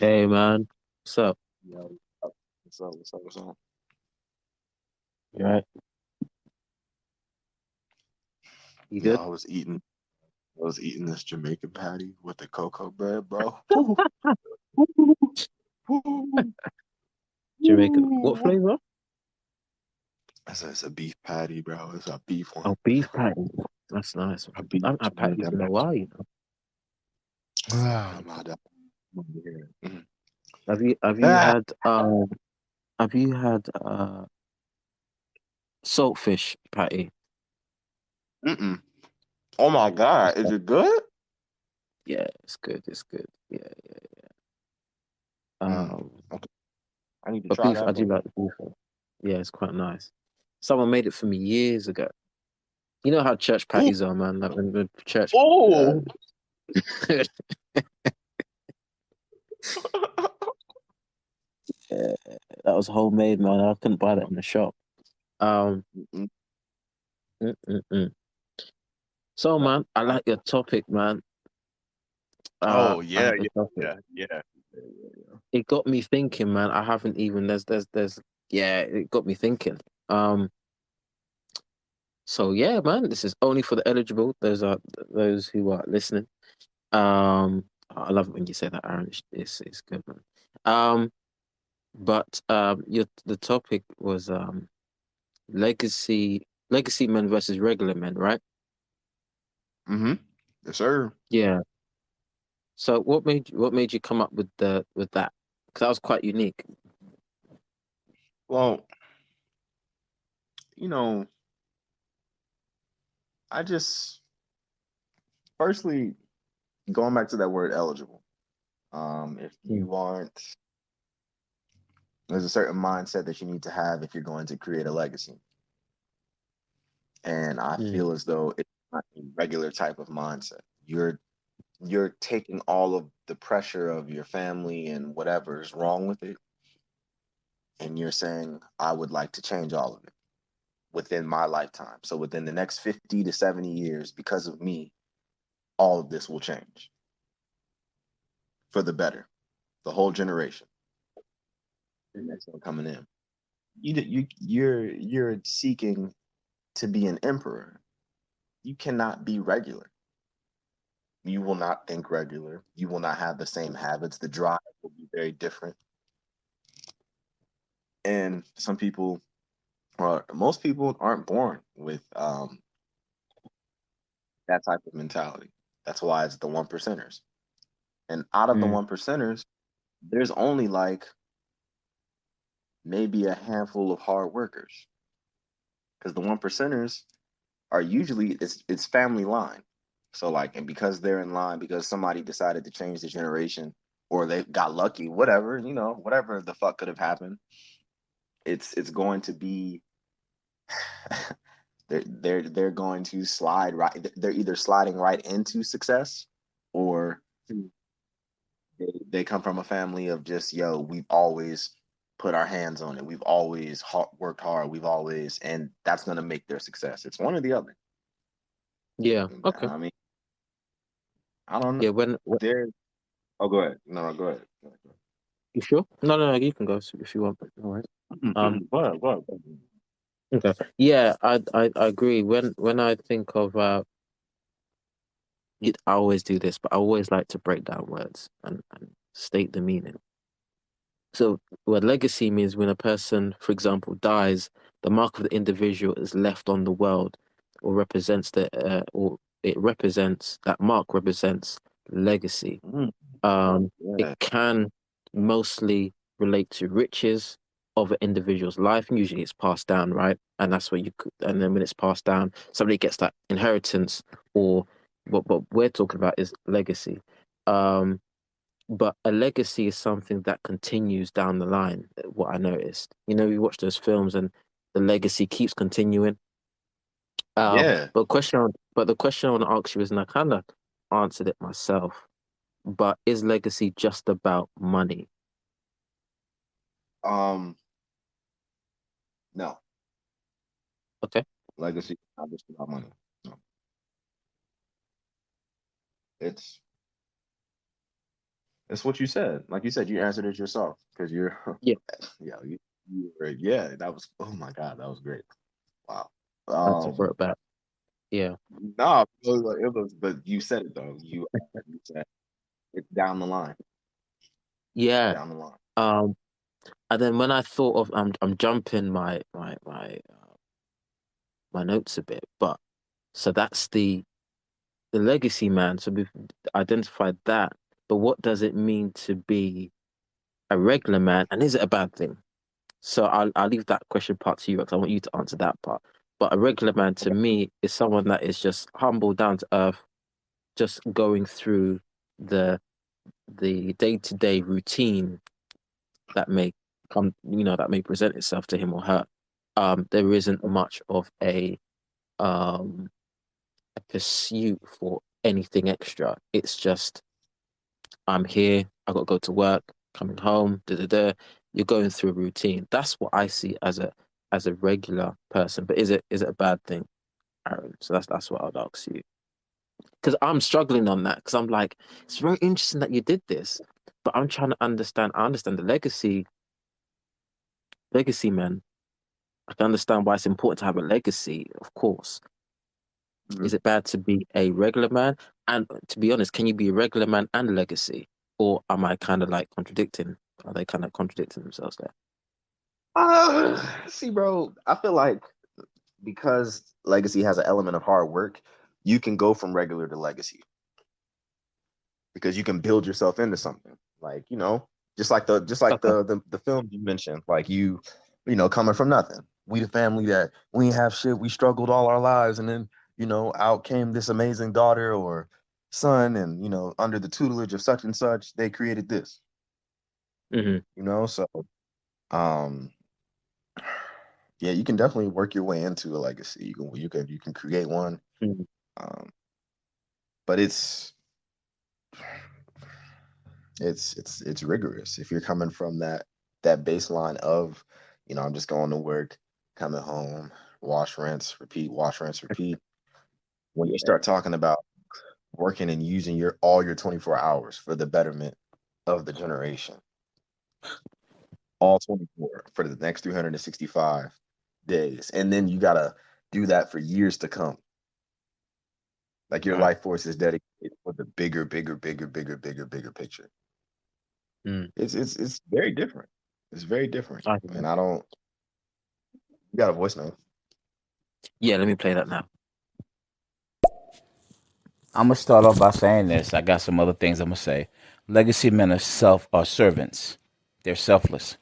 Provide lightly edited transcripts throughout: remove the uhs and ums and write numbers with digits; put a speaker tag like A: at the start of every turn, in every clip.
A: Hey man, what's up?
B: Yo, what's up? What's up? What's up?
A: You right? You
B: Yo,
A: good?
B: I was eating this Jamaican patty with the cocoa bread, bro. Woo, woo,
A: Jamaican. What
B: woo.
A: flavor?
B: It's a beef patty, bro. It's a beef one.
A: Oh, beef patty. That's nice.
B: A beef
A: I haven't had patties
B: Jamaican
A: in a
B: patty.
A: while, you know.
B: Ah, my God. Mhm.
A: Have you
B: Ah,
A: had saltfish patty?
B: mm-mm. Oh my
A: It's
B: God, is
A: good.
B: it good?
A: Yeah, it's good. It's good. Yeah, yeah.
B: Mm,
A: Um,
B: okay, I need to
A: but
B: try
A: beef,
B: that,
A: I do
B: bro.
A: like the beef one. Yeah, it's quite nice. Someone made it for me years ago. You know how church
B: Ooh,
A: patties are, man. Like when the church, uh,
B: oh,
A: yeah, that was homemade, man. I couldn't buy that in the shop. Um,
B: Mm-mm.
A: mm, mm, mm. So, man, I like your topic, man.
B: Oh
A: I
B: yeah,
A: like the
B: yeah,
A: topic.
B: yeah, yeah, yeah, yeah.
A: It got me thinking, man. I haven't even yeah, it got me thinking. Um, so yeah, man, this is only for the eligible. Those are those who are listening. I love it when you say that, Aaron. It's good, man. Um, but your the topic was legacy men versus regular men, right?
B: Mm-hmm. Yes, sir.
A: Yeah. So what made you come up with the with that? Because that was quite unique.
B: Well, you know, I just firstly going back to that word eligible. If
A: Mm,
B: you aren't, there's a certain mindset that you need to have if you're going to create a legacy. And I
A: mm,
B: feel as though it's not a regular type of mindset. You're taking all of the pressure of your family and whatever is wrong with it, and you're saying, I would like to change all of it within my lifetime. So within the next 50 to 70 years, because of me, all of this will change for the better, the whole generation. The next one coming in. You're seeking to be an emperor. You cannot be regular. You will not think regular. You will not have the same habits. The drive will be very different. And some people, or most people, aren't born with that type of mentality. That's why it's the one percenters. And out of the
A: mm.
B: one percenters, there's only like maybe a handful of hard workers because the one percenters are usually it's family line. So like, and because they're in line, because somebody decided to change the generation, or they got lucky, whatever, whatever the fuck could have happened, it's going to be they're going to slide right. They're either sliding right into success, or they come from a family of just we've always put our hands on it. We've always worked hard. We've always, and that's going to make their success. It's one or the other.
A: Yeah. Okay.
B: I mean, I don't know.
A: Yeah. When
B: There. Oh, go ahead. No, go ahead. Go ahead.
A: you sure? No, no, no. You can go if you want. But all right. Um.
B: Go ahead. Go ahead. Go ahead.
A: Okay. Yeah. I agree. When I think of I always do this, but I always like to break down words and state the meaning. So, what legacy means when a person, for example, dies, the mark of the individual is left on the world, or it represents that mark represents legacy.
B: Mm,
A: It
B: yeah.
A: can mostly relate to riches of an individual's life, and usually it's passed down, right? And that's where and then when it's passed down, somebody gets that inheritance, or what we're talking about is legacy. Um, but a legacy is something that continues down the line. What I noticed, you watch those films and the legacy keeps continuing.
B: Yeah.
A: But the question I want to ask you is, and I kind of answered it myself, but is legacy just about money?
B: Um. No,
A: Okay.
B: legacy is not just about money. No, it's That's what you said. Like you said, you answered it yourself because you're,
A: Yeah,
B: yeah, you were, yeah. That was, oh my God, that was great. Wow.
A: I had to throw it back. Yeah,
B: No, it was, but you said it though. You said it's down the line,
A: yeah.
B: down the line.
A: Um, and then when I thought of, I'm jumping my notes a bit, but so that's the legacy man. So we've identified that, but what does it mean to be a regular man, and is it a bad thing? So I'll leave that question part to you because I want you to answer that part. But a regular man to
B: Okay.
A: me is someone that is just humble, down to earth, just going through the the day-to-day routine that may come, that may present itself to him or her. There isn't much of a pursuit for anything extra. It's just I'm here, I got to go to work, coming home, da da da. You're going through a routine. That's what I see as a regular person. But is it a bad thing, Aaron? So that's what I'd ask you. Because I'm struggling on that. Because I'm like, it's very interesting that you did this, but I'm trying to understand. I understand the legacy man. I can understand why it's important to have a legacy, of course.
B: Mhm.
A: Is it bad to be a regular man? And to be honest, can you be a regular man and a legacy? Or am I kind of like contradicting? Are they kind of contradicting themselves there?
B: See, bro, I feel like because legacy has an element of hard work, you can go from regular to legacy because you can build yourself into something. Like, just like
A: Okay.
B: the film you mentioned, like coming from nothing. We the family that we ain't have shit, we struggled all our lives, and then, out came this amazing daughter or son, and under the tutelage of such and such, they created this,
A: Hmm.
B: so um yeah, you can definitely work your way into a legacy. You can create one.
A: Hmm.
B: Um, but it's rigorous if you're coming from that baseline of, I'm just going to work, coming home, wash, rinse, repeat. When you
A: Yeah.
B: start talking about working and using your 24 hours for the betterment of the generation, all 24 for the next 365 days, and then you gotta do that for years to come. Like your
A: Right.
B: life force is dedicated for the bigger, bigger, bigger, bigger, bigger, bigger picture.
A: Mm.
B: It's very different. It's very different.
A: I
B: And
A: think-
B: I don't. You got a voice note.
A: Yeah, let me play that now.
C: I'm gonna start off by saying this. I got some other things I'm gonna say. Legacy men are servants. They're selfless.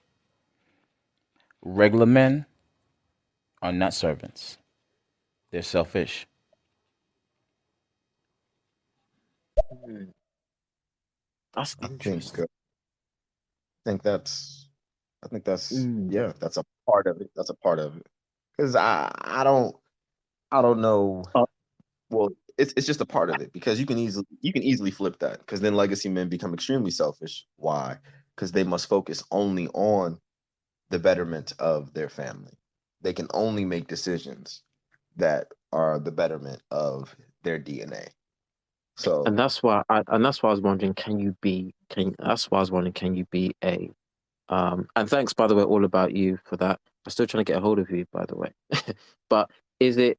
C: Regular men are not servants. They're selfish.
A: Mm. That's
B: I think.
A: interesting.
B: I think that's. I think that's.
A: Mm.
B: Yeah, that's a part of it. That's a part of it. Because I don't know.
A: Oh,
B: Well, it's just a part of it because you can easily flip that because then legacy men become extremely selfish. Why? Because they must focus only on the betterment of their family. They can only make decisions that are the betterment of their DNA.
A: and
B: So
A: that's why I was wondering, that's why I was wondering, can you be a and thanks by the way, all about you for that. I'm still trying to get a hold of you, by the way. But is it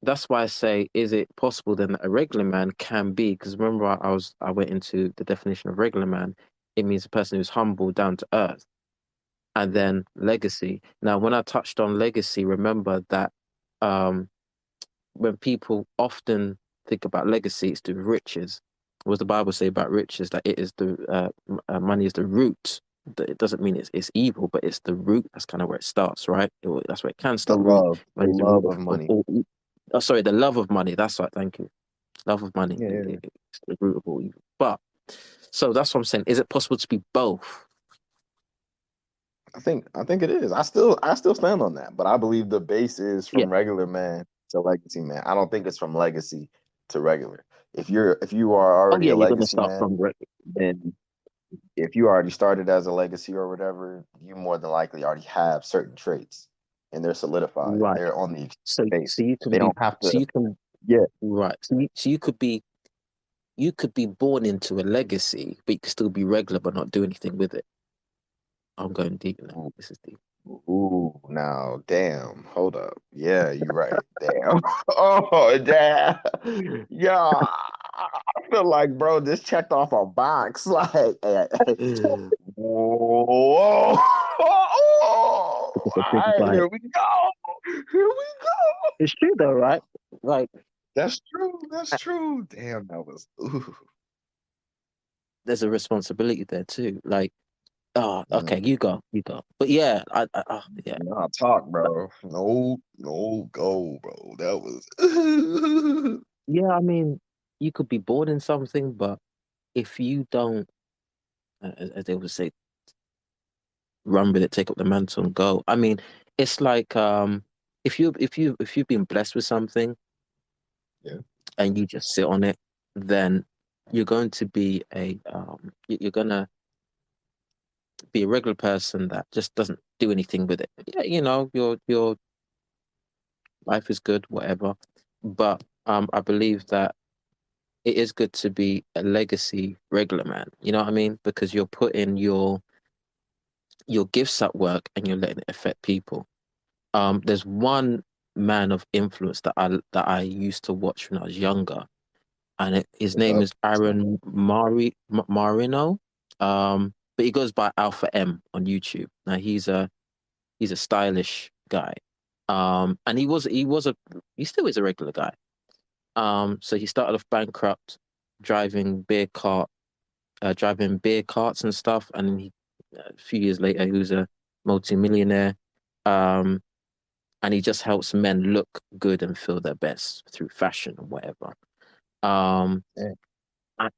A: that's why I say, is it possible then that a regular man can be? Because remember, I went into the definition of regular man. It means a person who's humble, down to earth, and then legacy. Now, when I touched on legacy, remember that um, when people often think about legacy, it's the riches. What does the Bible say about riches? That it is money is the root. It doesn't mean it's evil, but it's the root. That's kind of where it starts, right? That's where it can
B: the
A: start. Root.
B: love, the
A: Money is the root
B: love of
A: of
B: money.
A: all. Oh, sorry, the love of money. That's right. Thank you. Love of money.
B: Yeah, yeah, yeah.
A: It's the root of all evil. But so that's what I'm saying. Is it possible to be both?
B: I think it is. I still stand on that, but I believe the base is
A: Yeah.
B: from regular man to legacy man. I don't think it's from legacy to regular. If you are
A: Oh
B: already
A: yeah,
B: a
A: you're gonna
B: legacy
A: start
B: man,
A: from
B: then if you already started as a legacy or whatever, you more than likely already have certain traits and they're solidified.
A: right.
B: They're on the
A: So
B: base.
A: you can
B: They
A: be
B: don't have
A: so
B: to,
A: you can
B: yeah,
A: right. So you could be you could be born into a legacy, but you could still be regular but not do anything with it. I'm going deep now.
B: Ooh,
A: This is deep.
B: ooh, now, damn, hold up. Yeah, you're right. Damn. Oh, damn. Yeah, I feel like, bro, this checked off a box. Like, whoa. Oh,
A: Because I
B: all
A: think
B: right,
A: about it.
B: here we go. Here we go.
A: It's true though, right? Like,
B: That's true. That's true. Damn, that was. Ooh.
A: there's a responsibility there too. Like, oh, okay,
B: Mm.
A: you go. But yeah, yeah.
B: Nah, talk, bro. No, no, go, bro. That was.
A: Yeah, I mean, you could be born in something, but if you don't, as they would say, run with it, take up the mantle and go. I mean, it's like if you've been blessed with something
B: Yeah.
A: and you just sit on it, then you're going to be you're gonna be a regular person that just doesn't do anything with it. Yeah, your life is good, whatever. But I believe that it is good to be a legacy regular man. You know what I mean? Because you're putting your gifts at work and you're letting it affect people. There's one man of influence that I used to watch when I was younger, and his
B: What's
A: name
B: up?
A: is Aaron Marino. But he goes by Alpha M on YouTube. Now he's a stylish guy. And he still is a regular guy. So he started off bankrupt, driving driving beer carts and stuff, and then a few years later he was a multi-millionaire. Um, and he just helps men look good and feel their best through fashion and whatever. Um,
B: Yeah.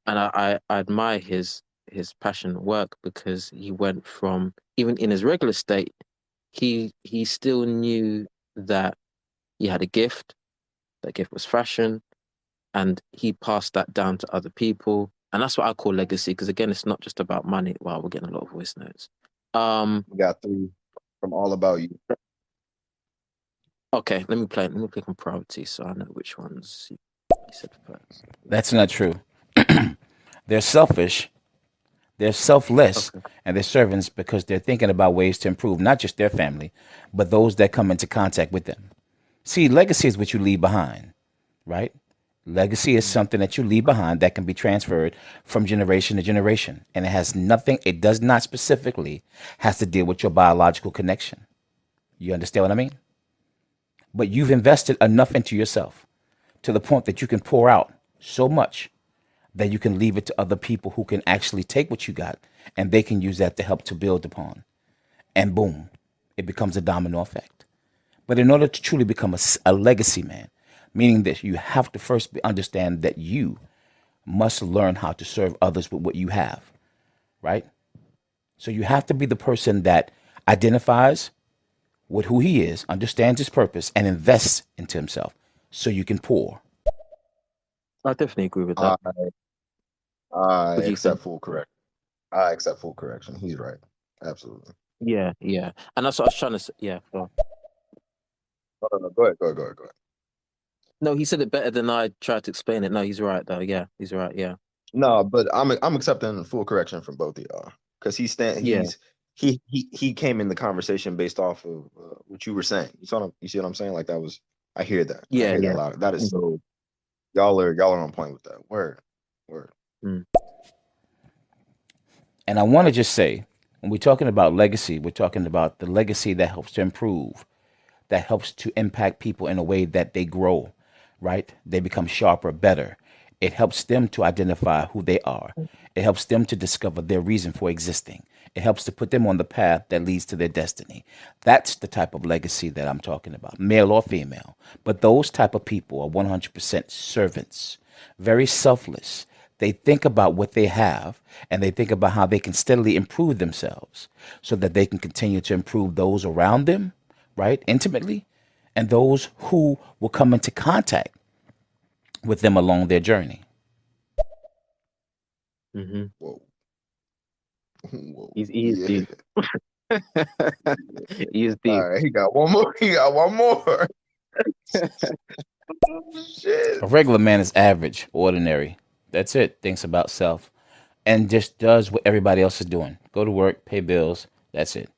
A: I admire his passion and work because he went from even in his regular state, he still knew that he had a gift. That gift was fashion, and he passed that down to other people. And that's what I call legacy because again, it's not just about money. Wow, we're getting a lot of voice notes.
B: We got three from All About You.
A: Okay, let me click on priority so I know which ones he said first.
C: That's not true. They're selfish, they're selfless,
A: Okay.
C: and they're servants because they're thinking about ways to improve not just their family, but those that come into contact with them. See, legacy is what you leave behind, right? Legacy is
A: Mm.
C: something that you leave behind that can be transferred from generation to generation. And it has nothing, it does not specifically has to deal with your biological connection. You understand what I mean? But you've invested enough into yourself to the point that you can pour out so much that you can leave it to other people who can actually take what you got and they can use that to help to build upon. And boom, it becomes a domino effect. But in order to truly become a legacy man, meaning that you have to first understand that you must learn how to serve others with what you have, right? So you have to be the person that identifies with who he is, understands his purpose, and invests into himself so you can pour.
A: I definitely agree with
B: I
A: that.
B: I
A: What do you think?
B: accept full correction. I accept full correction. He's right. Absolutely.
A: Yeah, yeah. And that's what I was trying to say. Yeah. Go on.
B: No. Go ahead. Go ahead. Go ahead. Go ahead.
A: No, he said it better than I tried to explain it. No, he's right though. Yeah, he's right. Yeah.
B: No, but I'm accepting full correction from both of y'all because
A: Yeah.
B: he came in the conversation based off of what you were saying. You see what I'm saying? Like that was I hear that. I
A: Yeah,
B: hear that
A: yeah.
B: loud. That is
A: Mm.
B: so y'all are on point with that. Word. Word.
A: Mm.
C: And I want to just say, when we're talking about legacy, we're talking about the legacy that helps to improve, that helps to impact people in a way that they grow, right? They become sharper, better. It helps them to identify who they are. It helps them to discover their reason for existing. It helps to put them on the path that leads to their destiny. That's the type of legacy that I'm talking about, male or female. But those type of people are 100% servants, very selfless. They think about what they have and they think about how they can steadily improve themselves so that they can continue to improve those around them, right? Intimately, and those who will come into contact with them along their journey.
A: Mm-hmm.
B: Whoa. Whoa.
A: He is
B: Yeah.
A: deep. He is
B: All
A: deep.
B: right. He got one more. He got one more. Shit.
C: A regular man is average, ordinary, That's it. Thinks about self and just does what everybody else is doing. Go to work, pay bills. That's it.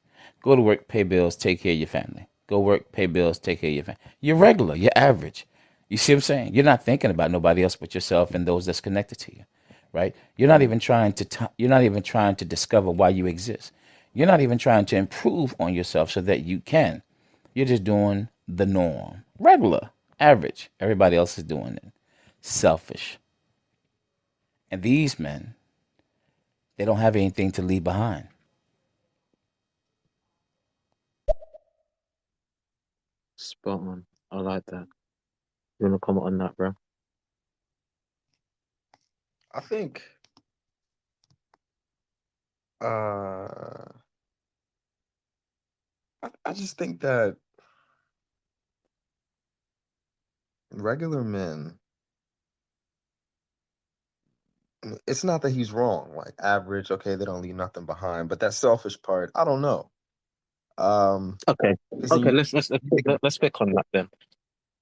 C: Go to work, pay bills, take care of your family. Go work, pay bills, take care of your family. You're regular. You're average. You see what I'm saying? You're not thinking about nobody else but yourself and those that's connected to you, right? You're not even trying to. You're not even trying to discover why you exist. You're not even trying to improve on yourself so that you can. You're just doing the norm, regular, average. Everybody else is doing it. Selfish. And these men, they don't have anything to leave behind.
A: Spot on. I like that. You want to comment on that, bro?
B: I think uh I just think that regular men, it's not that he's wrong. Like average, okay, they don't leave nothing behind. But that selfish part, I don't know. Um,
A: Okay.
B: because then
A: Okay.
B: you,
A: Let's
B: you think about
A: let's pick on that then.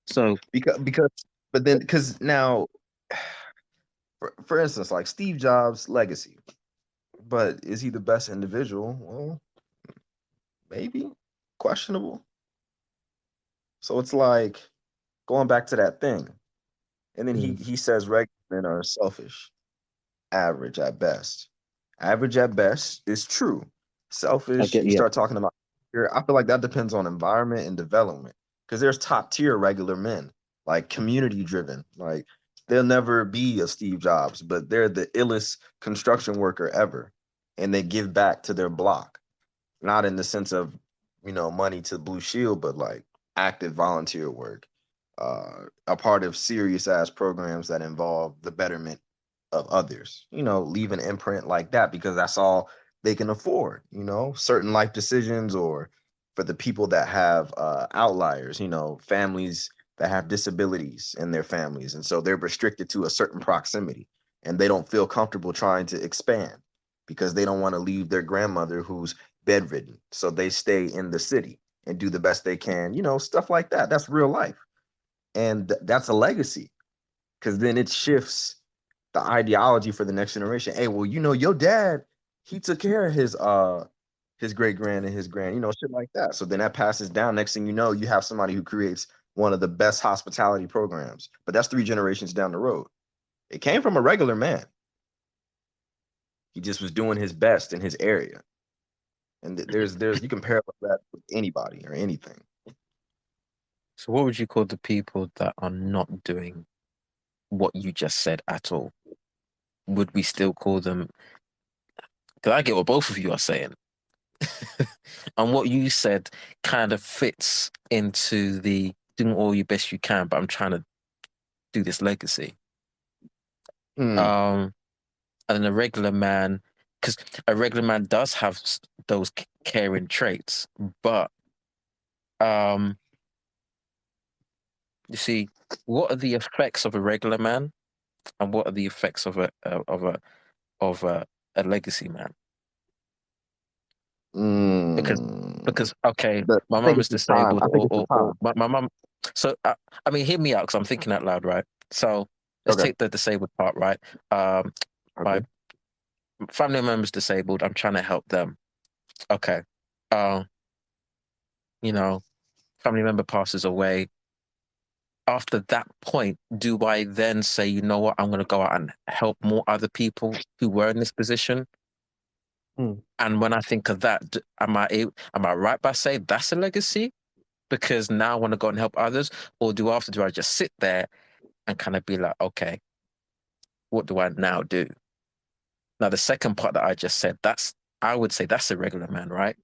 A: So
B: because but then because now, for instance, like Steve Jobs' legacy. But is he the best individual? Well, maybe questionable. So it's like going back to that thing. And then he
A: mm,
B: he says regular men are selfish, average at best. Average at best is true.
A: I
B: Selfish,
A: get
B: you
A: yeah.
B: start talking about here. I feel like that depends on environment and development. Because there's top tier regular men, like community driven. Like they'll never be a Steve Jobs, but they're the illest construction worker ever. And they give back to their block. Not in the sense of, money to Blue Shield, but like active volunteer work, a part of serious ass programs that involve the betterment of others, leave an imprint like that because that's all they can afford, certain life decisions, or for the people that have outliers, families that have disabilities in their families. And so they're restricted to a certain proximity and they don't feel comfortable trying to expand because they don't want to leave their grandmother who's bedridden. So they stay in the city and do the best they can, stuff like that. That's real life. And that's a legacy because then it shifts the ideology for the next generation. Hey, well, your dad, he took care of his great grand and his grand, shit like that. So then that passes down. Next thing you know, you have somebody who creates one of the best hospitality programs. But that's 3 generations down the road. It came from a regular man. He just was doing his best in his area. And there's you can parallel that with anybody or anything.
A: So what would you call the people that are not doing what you just said at all? Would we still call them? Because I get what both of you are saying, and what you said kind of fits into the doing all your best you can, but I'm trying to do this legacy.
B: Hmm.
A: Um, and a regular man, because a regular man does have those caring traits, but um, you see, what are the effects of a regular man, and what are the effects of a legacy man? Because
B: Mm.
A: okay, my
B: I think
A: mum is
B: it's the time.
A: disabled,
B: I think it's the
A: or
B: time.
A: my mum. So I mean, hear me out because I'm thinking out loud, right? So let's
B: Okay.
A: take the disabled part, right? Um,
B: Okay.
A: my family member's disabled. I'm trying to help them. Okay. Uh, you know, family member passes away. After that point, do I then say, you know what, I'm going to go out and help more other people who were in this position?
B: Hmm.
A: And when I think of that, am I right by saying that's a legacy? Because now I want to go and help others, or do I just sit there and kind of be like, okay, what do I now do? Now the second part that I just said, I would say that's a regular man, right?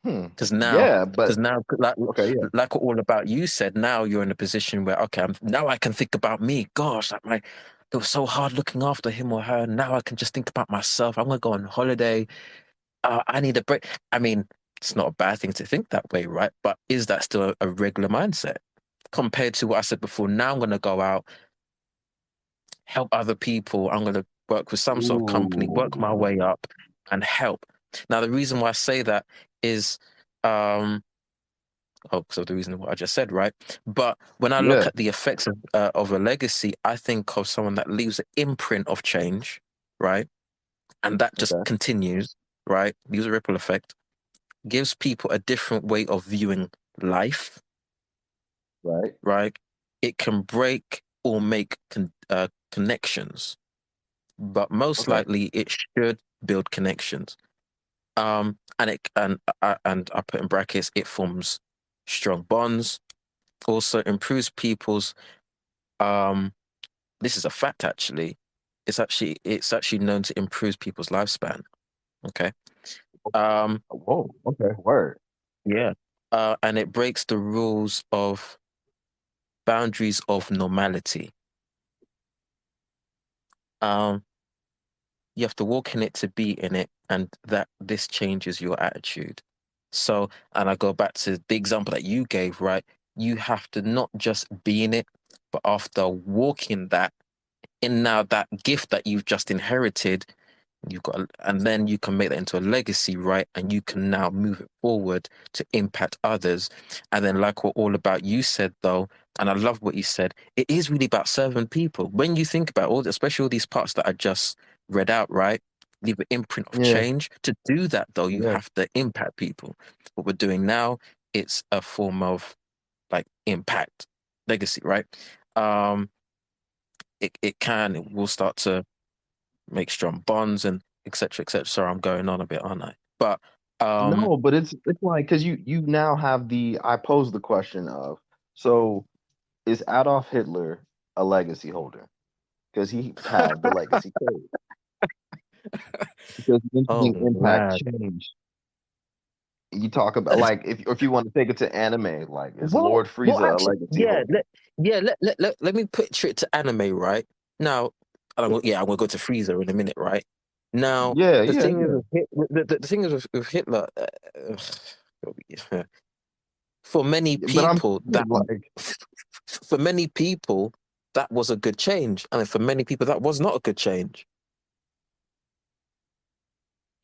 B: Hmm.
A: Because now,
B: Yeah, but
A: like
B: okay, yeah.
A: like what all about you said, now you're in a position where okay, now I can think about me. Gosh, like it was so hard looking after him or her. Now I can just think about myself. I'm gonna go on holiday. I need a break. I mean, it's not a bad thing to think that way, right? But is that still a regular mindset compared to what I said before? Now I'm gonna go out, help other people. I'm gonna work with some sort of company, work my way
B: Ooh.
A: up, and help. Now the reason why I say that is. Um, Oh, because of the reason what I just said, right? But when I look
D: Yeah.
A: at the effects of a legacy, I think of someone that leaves an imprint of change, right? And that just
D: Okay.
A: continues, right? Leaves a ripple effect, gives people a different way of viewing life,
D: Right.
A: right? It can break or make connections, but most
D: Okay.
A: likely it should build connections. And I put in brackets, it forms strong bonds, also improves people's um this is a fact actually. It's actually known to improve people's lifespan. Okay. Um
D: Whoa. Okay. Word.
A: yeah. And it breaks the rules of boundaries of normality. Um you have to walk in it to be in it, and that this changes your attitude. So, and I go back to the example that you gave, right? You have to not just be in it, but after walking that in now that gift that you've just inherited, and then you can make that into a legacy, right? And you can now move it forward to impact others. And then, like what All About You said, though, and I love what you said, it is really about serving people. When you think about especially all these parts that I just read out, right? Leave an imprint of
D: Yeah.
A: change. To do that, though, you
D: Yeah.
A: have to impact people. What we're doing now, it's a form of like impact, legacy, right? Um, it will start to make strong bonds and etc. etc. Sorry, I'm going on a bit, aren't I? But um,
D: No, but it's like because you now have the I pose the question of, so is Adolf Hitler a legacy holder? Because he had the legacy code. Because
A: oh
D: mentioning impact
A: man,
D: change, you talk about like if you want to take it to anime, like is
A: well,
D: Lord Frieza a
A: actually,
D: legacy holder?
A: let me picture it to anime, right? Now, I'm gonna go to Freezer in a minute, right? Now,
D: Yeah,
A: the
D: yeah,
A: thing is,
D: yeah.
A: the thing is with Hitler, for many
D: But I'm
A: people that
D: saying, like,
A: for many people that was a good change, and for many people that was not a good change.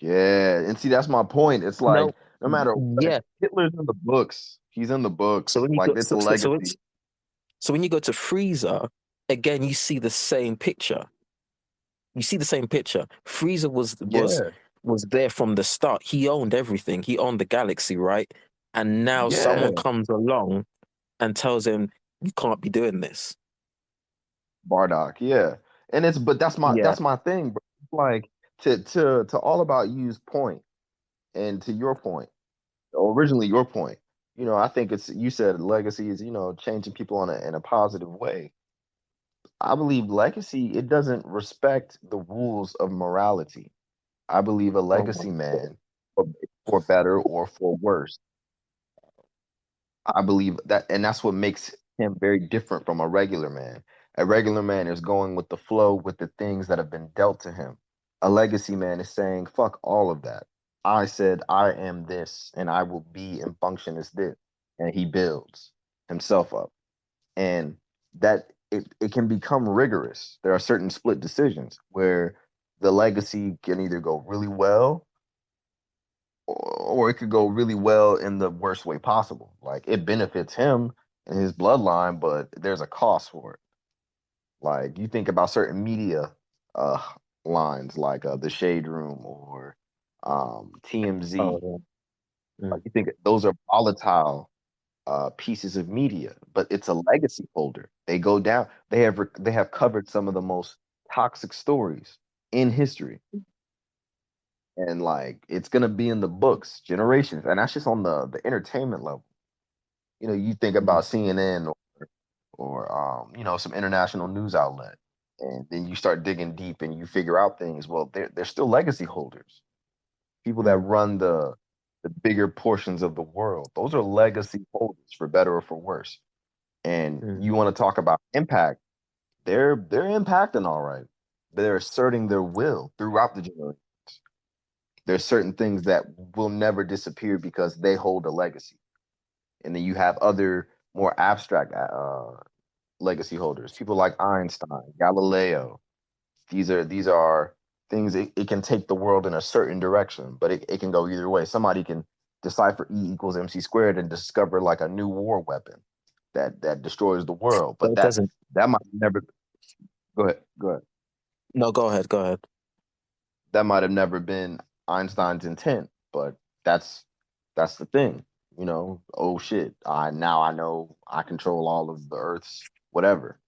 D: yeah, and see that's my point. It's
A: No,
D: like no matter what,
A: yeah.
D: Hitler's in the books. He's in the
A: So
D: books.
A: when you
D: Like
A: go,
D: it's a legacy.
A: so when you go to Freezer, again, you see the same picture. You see the same picture. Freezer
D: Yeah,
A: was there from the start. He owned everything. He owned the galaxy, right? And now
D: yeah.
A: someone comes along and tells him, "You can't be doing this."
D: Bardock, yeah. And it's but
A: Yeah.
D: that's my thing, bro. Like to all about you's point and to your point, or originally your point. I think it's you said legacy is, changing people in a positive way. I believe legacy, it doesn't respect the rules of morality. I believe a
A: Oh my
D: legacy
A: God.
D: man, for better or for worse, I believe that, and that's what makes him very different from a regular man. A regular man is going with the flow with the things that have been dealt to him. A legacy man is saying, fuck all of that. I said, I am this, and I will be and function as this. And he builds himself up. And that it can become rigorous. There are certain split decisions where the legacy can either go really well or it could go really well in the worst way possible. Like it benefits him and his bloodline, but there's a cost for it. Like you think about certain media uh lines like the Shade Room or TMZ.
A: Oh yeah.
D: Like you think those are volatile pieces of media, but it's a legacy holder. They go down. They have covered some of the most toxic stories in history, and like it's gonna be in the books, generations, and that's just on the entertainment level. You think
A: Mm.
D: about CNN or some international news outlet, and then you start digging deep and you figure out things. Well, they're still legacy holders. People that
A: Mm.
D: run the bigger portions of the world. Those are legacy holders for better or for worse. And
A: Mm.
D: you want to talk about impact, they're impacting all right. They're asserting their will throughout the generations. There's certain things that will never disappear because they hold a legacy. And then you have other more abstract legacy holders, people like Einstein, Galileo. These are things it can take the world in a certain direction, but it can go either way. Somebody can decipher E equals MC squared and discover like a new war weapon that destroys the world.
A: But
D: But
A: it doesn't.
D: that might never go ahead. Go ahead.
A: No, go ahead. Go ahead.
D: That might have never been Einstein's intent, but that's that's the thing. You know, oh shit. I know I control all of the Earth's whatever.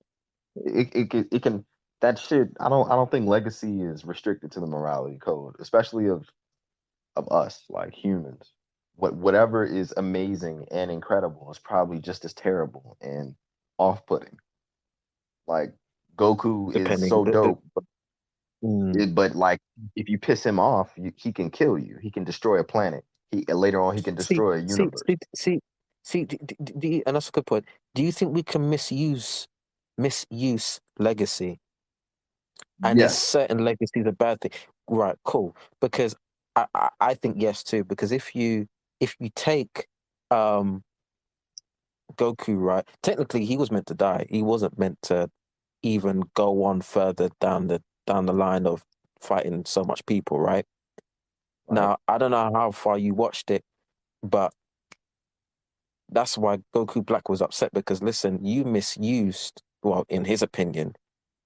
D: It can that shit. I don't think legacy is restricted to the morality code, especially of us like humans. Whatever is amazing and incredible is probably just as terrible and off-putting. Like Goku is
A: Depending.
D: so dope,
A: Mm.
D: but like if you piss him off, he can kill you. He can destroy a planet. Later on he can
A: See,
D: destroy a
A: see,
D: universe.
A: see, see, see. And that's a good point. Do you think we can misuse legacy? And is
D: Yes.
A: certain legacies a bad thing? Right, cool. Because I think yes too. Because if you take um Goku, right, technically he was meant to die. He wasn't meant to even go on further down the line of fighting so much people, right?
D: Right.
A: Now I don't know how far you watched it, but that's why Goku Black was upset because listen, you misused, well, in his opinion,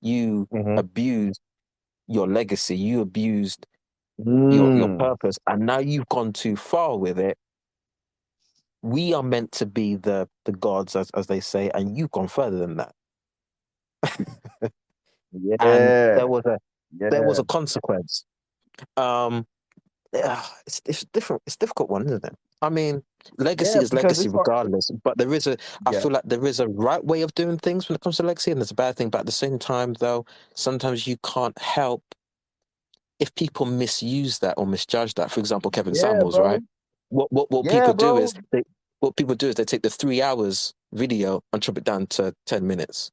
A: you
D: Mm-hmm.
A: abused your legacy, you abused your
D: Mm.
A: purpose, and now you've gone too far with it. We are meant to be the gods, as they say, and you've gone further than that. And
D: Yeah.
A: there was
D: Yeah.
A: a consequence. Um, it's different. It's a difficult one, isn't it? I mean, legacy
D: Yeah,
A: is
D: because
A: legacy
D: it's hard.
A: regardless. But I
D: Yeah.
A: feel like there is a right way of doing things when it comes to legacy, and there's a bad thing. But at the same time, though, sometimes you can't help if people misuse that or misjudge that. For example, Kevin
D: Yeah,
A: Samuels, right?
D: bro.
A: What
D: Yeah,
A: people do
D: bro.
A: is they take the 3 hours video and chop it down to 10 minutes,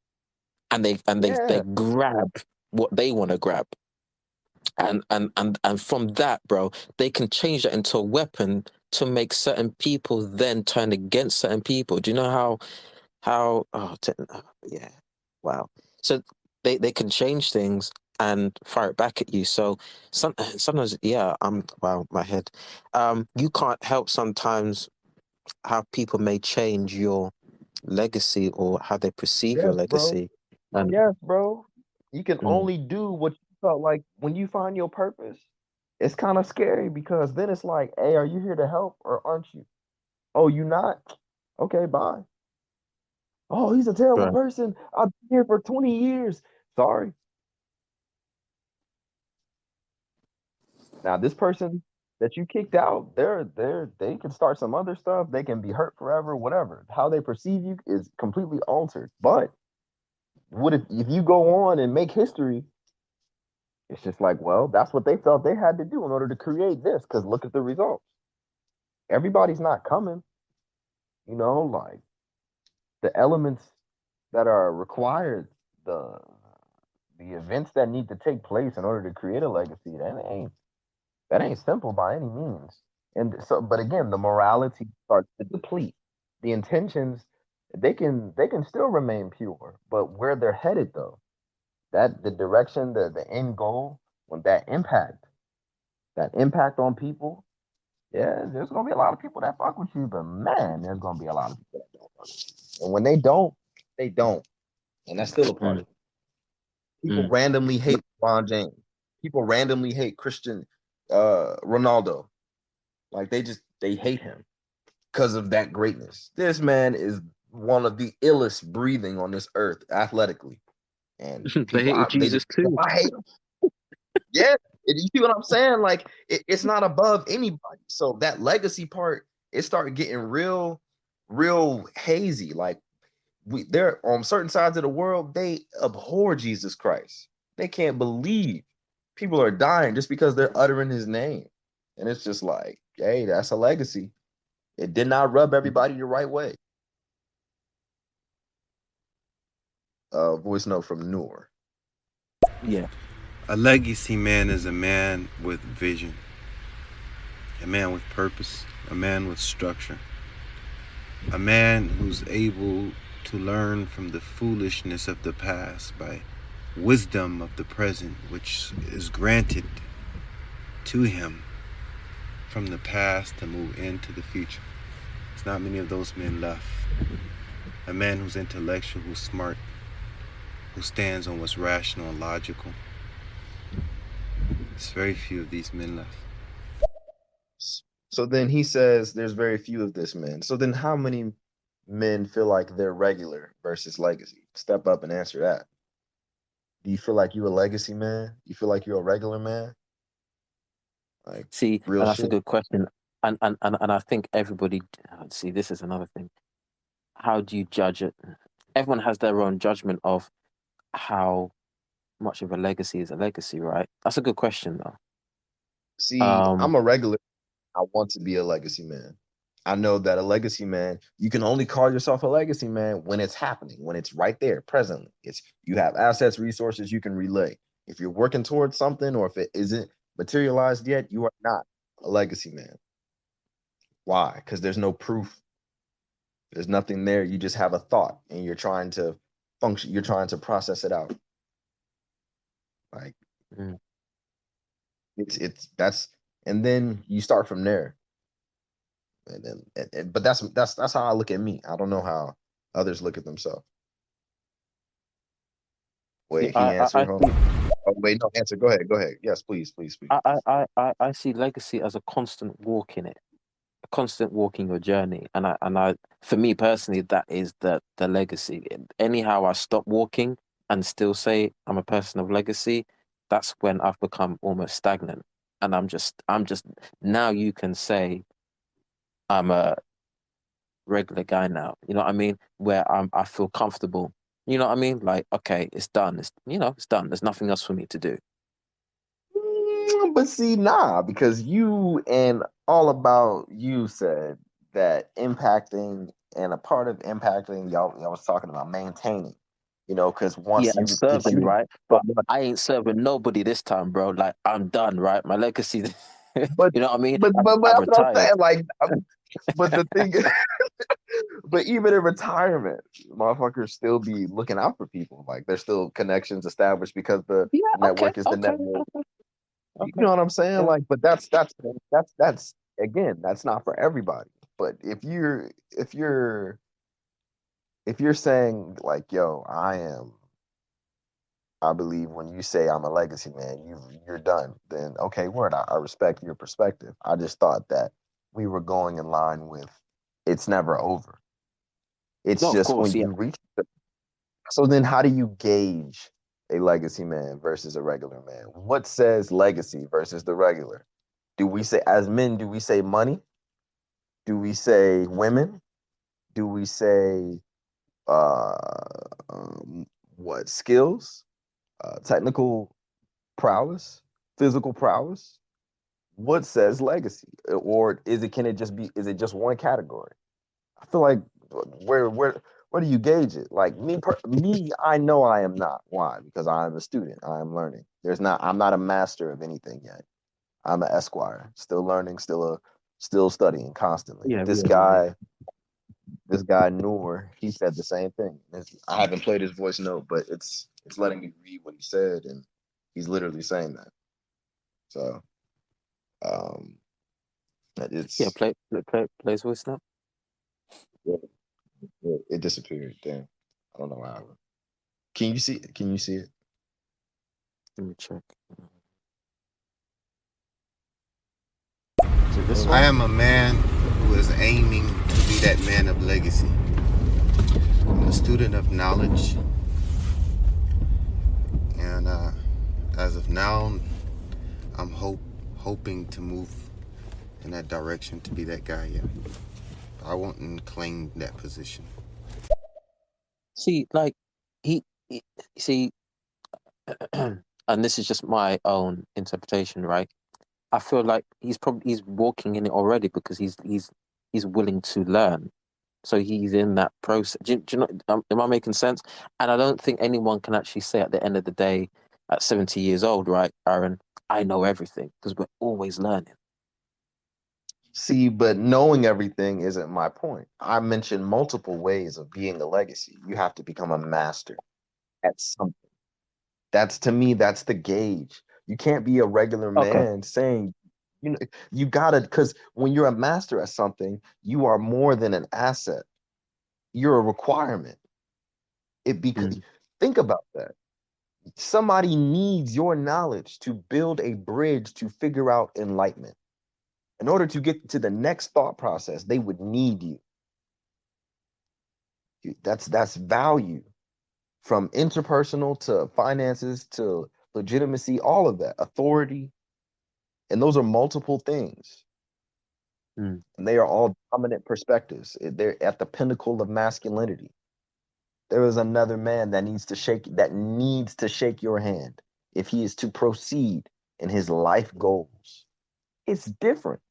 A: and they
D: Yeah.
A: grab what they want to grab, and from that, bro, they can change that into a weapon to make certain people then turn against certain people. Do you know yeah, wow. So they can change things and fire it back at you. So sometimes, yeah, wow, my head. You can't help sometimes how people may change your legacy or how they perceive your
D: Yes, bro.
A: legacy. And
D: Yes, bro. You can
A: mm,
D: only do what you felt like when you find your purpose. It's kind of scary because then it's like, hey, are you here to help or aren't you? Oh, you not? Okay, bye. Oh, he's a terrible
A: right,
D: person. I've been here for 20 years. Sorry. Now, this person that you kicked out, they can start some other stuff. They can be hurt forever, whatever. How they perceive you is completely altered. But what if you go on and make history? It's just like, well, that's what they felt they had to do in order to create this. Because look at the results. Everybody's not coming, like the elements that are required, the the events that need to take place in order to create a legacy, that ain't simple by any means. And so, but again, the morality starts to deplete. The intentions, they can still remain pure, but where they're headed though, that the direction, the end goal, when that impact on people, yeah, there's gonna be a lot of people that fuck with you, but man, there's gonna be a lot of people that don't fuck with you. And when they don't, they don't. And that's still a part
A: mm,
D: of it. People
A: mm.
D: randomly hate LeBron James. People randomly hate Christian Ronaldo. Like they hate him because of that greatness. This man is one of the illest breathing on this earth athletically. And
A: They
D: people
A: hated
D: they just
A: Jesus too.
D: I hate him. Yeah. You see what I'm saying? Like it's not above anybody. So that legacy part, it started getting real hazy. Like they're on certain sides of the world, they abhor Jesus Christ. They can't believe people are dying just because they're uttering his name. And it's just like, hey, that's a legacy. It did not rub everybody the right way. Voice note from Noor.
A: Yeah.
E: A legacy man is a man with vision, a man with purpose, a man with structure, a man who's able to learn from the foolishness of the past by wisdom of the present, which is granted to him from the past to move into the future. There's not many of those men left. A man who's intellectual, who's smart, who stands on what's rational and logical. There's very few of these men left.
B: So then he says there's very few of this men. So then how many men feel like they're regular versus legacy? Step up and answer that. Do you feel like you're a legacy man? You feel like you're a regular man? Like
A: See,
B: real
A: and that's a
B: shit?
A: good question. And I think everybody, see, this is another thing. How do you judge it? Everyone has their own judgment of how much of a legacy is a legacy, right? That's a good question, though.
B: See, I'm a regular. I want to be a legacy man. I know that a legacy man, you can only call yourself a legacy man when it's happening, when it's right there, presently. It's you have assets, resources you can relay. If you're working towards something or if it isn't materialized yet, you are not a legacy man. Why? Because there's no proof. There's nothing there. You just have a thought and you're trying to function, you're trying to process it out. Like
A: Mm.
B: it's that's and then you start from there. And then but that's how I look at me. I don't know how others look at themselves.
A: See,
B: Wait, he answered.
A: I
B: Hold
A: see,
B: on. Oh, wait, no, answer. Go ahead. Go ahead. Yes, please, please, please.
A: I see legacy as a constant walk in it, a constant walk in your journey. And I, for me personally, that is the legacy. Anyhow, I stop walking and still say I'm a person of legacy, that's when I've become almost stagnant. And I'm just now you can say I'm a regular guy now. You know what I mean? Where I feel comfortable. You know what I mean? Like, okay, it's done. It's done. There's nothing else for me to do.
B: But see, nah, because you and All About You said that impacting and a part of impacting, y'all was talking about maintaining, because
A: Yeah,
B: once
A: and
B: you, because
A: serving,
B: you,
A: right? But I ain't serving nobody this time, bro. Like I'm done, right? My legacy, you
B: but,
A: know what I mean?
B: but
A: I've
B: that's what I'm
A: retired.
B: saying. Like, but the thing, but even in retirement, motherfuckers still be looking out for people. Like, there's still connections established because the
A: Yeah, okay,
B: network is the
A: okay,
B: network.
A: okay,
B: You
A: okay.
B: know what I'm saying?
A: Yeah.
B: Like, but that's again, that's not for everybody. But if you're saying like, yo, I believe when you say I'm a legacy man, you're done. Then okay, word. I respect your perspective. I just thought that we were going in line with it's never over. It's
A: No, of
B: just
A: course,
B: when
A: yeah.
B: you reach so then how do you gauge a legacy man versus a regular man? What says legacy versus the regular? Do we say, as men, do we say money? Do we say women? Do we say uh, what skills, technical prowess, physical prowess? What says legacy, or can it just be? Is it just one category? I feel like where do you gauge it? Like me, I know I am not. Why? Because I am a student. I am learning. I'm not a master of anything yet. I'm an esquire, still learning, still studying constantly.
A: Yeah,
B: This
A: yeah, yeah, yeah.
B: guy Noor, he said the same thing. I haven't played his voice note, but it's letting me read what he said, and he's literally saying that. So um,
A: Yeah,
B: it's
A: plays voice now.
B: it disappeared. Damn, I don't know how. Can you see it? Can you see it?
A: Let me check. Is it this
E: I
A: one?
E: am a man who is aiming to be that man of legacy. I'm a student of knowledge, and as of now, I'm hoping to move in that direction to be that guy. Yeah, I won't claim that position.
A: See, like he see, and this is just my own interpretation, right? I feel like he's walking in it already because he's willing to learn. So he's in that process. Do you know? Am I making sense? And I don't think anyone can actually say at the end of the day, at 70 years old, right, Aaron, I know everything because we're always learning.
B: See, but knowing everything isn't my point. I mentioned multiple ways of being a legacy. You have to become a master at something. That's to me, that's the gauge. You can't be a regular
A: Okay.
B: man saying,
D: You gotta, because when you're a master at something, you are more than an asset. You're a requirement.
A: Mm.
D: Think about that. Somebody needs your knowledge to build a bridge to figure out enlightenment. In order to get to the next thought process, they would need you. That's value, from interpersonal to finances to legitimacy, all of that, authority. And those are multiple things.
A: Mm.
D: And they are all dominant perspectives. They're at the pinnacle of masculinity. There is another man that needs to shake your hand if he is to proceed in his life goals. It's different.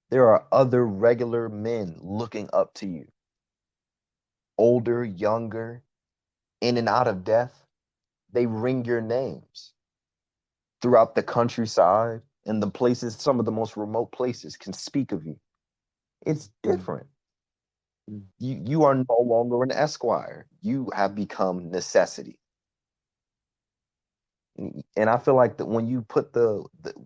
D: There are other regular men looking up to you, older, younger, in and out of death. They ring your names throughout the countryside and the places, some of the most remote places can speak of you. It's
A: Mm.
D: different.
A: Mm.
D: You are no longer an esquire. You have become necessity. And I feel like that when you put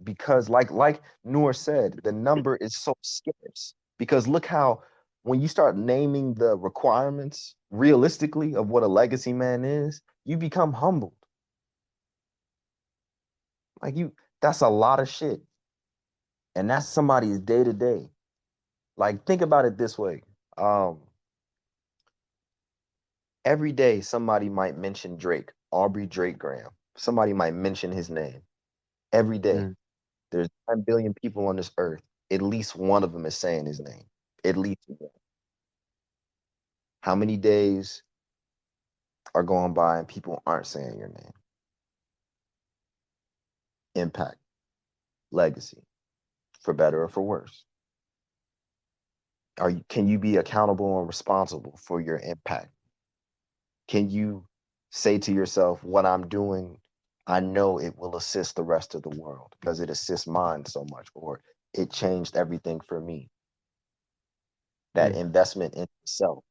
D: because like Noor said, the number is so scarce. Because look how when you start naming the requirements realistically of what a legacy man is, you become humbled. Like that's a lot of shit. And that's somebody's day to day. Like think about it this way. Um, every day somebody might mention Drake, Aubrey Drake Graham. Somebody might mention his name every day.
A: Mm.
D: There's 9 billion people on this earth. At least one of them is saying his name. At least one. How many days are going by and people aren't saying your name? Impact, legacy, for better or for worse. Can you be accountable and responsible for your impact? Can you say to yourself, what I'm doing, I know it will assist the rest of the world because it assists mine so much, or it changed everything for me? That
A: Mm.
D: investment in self.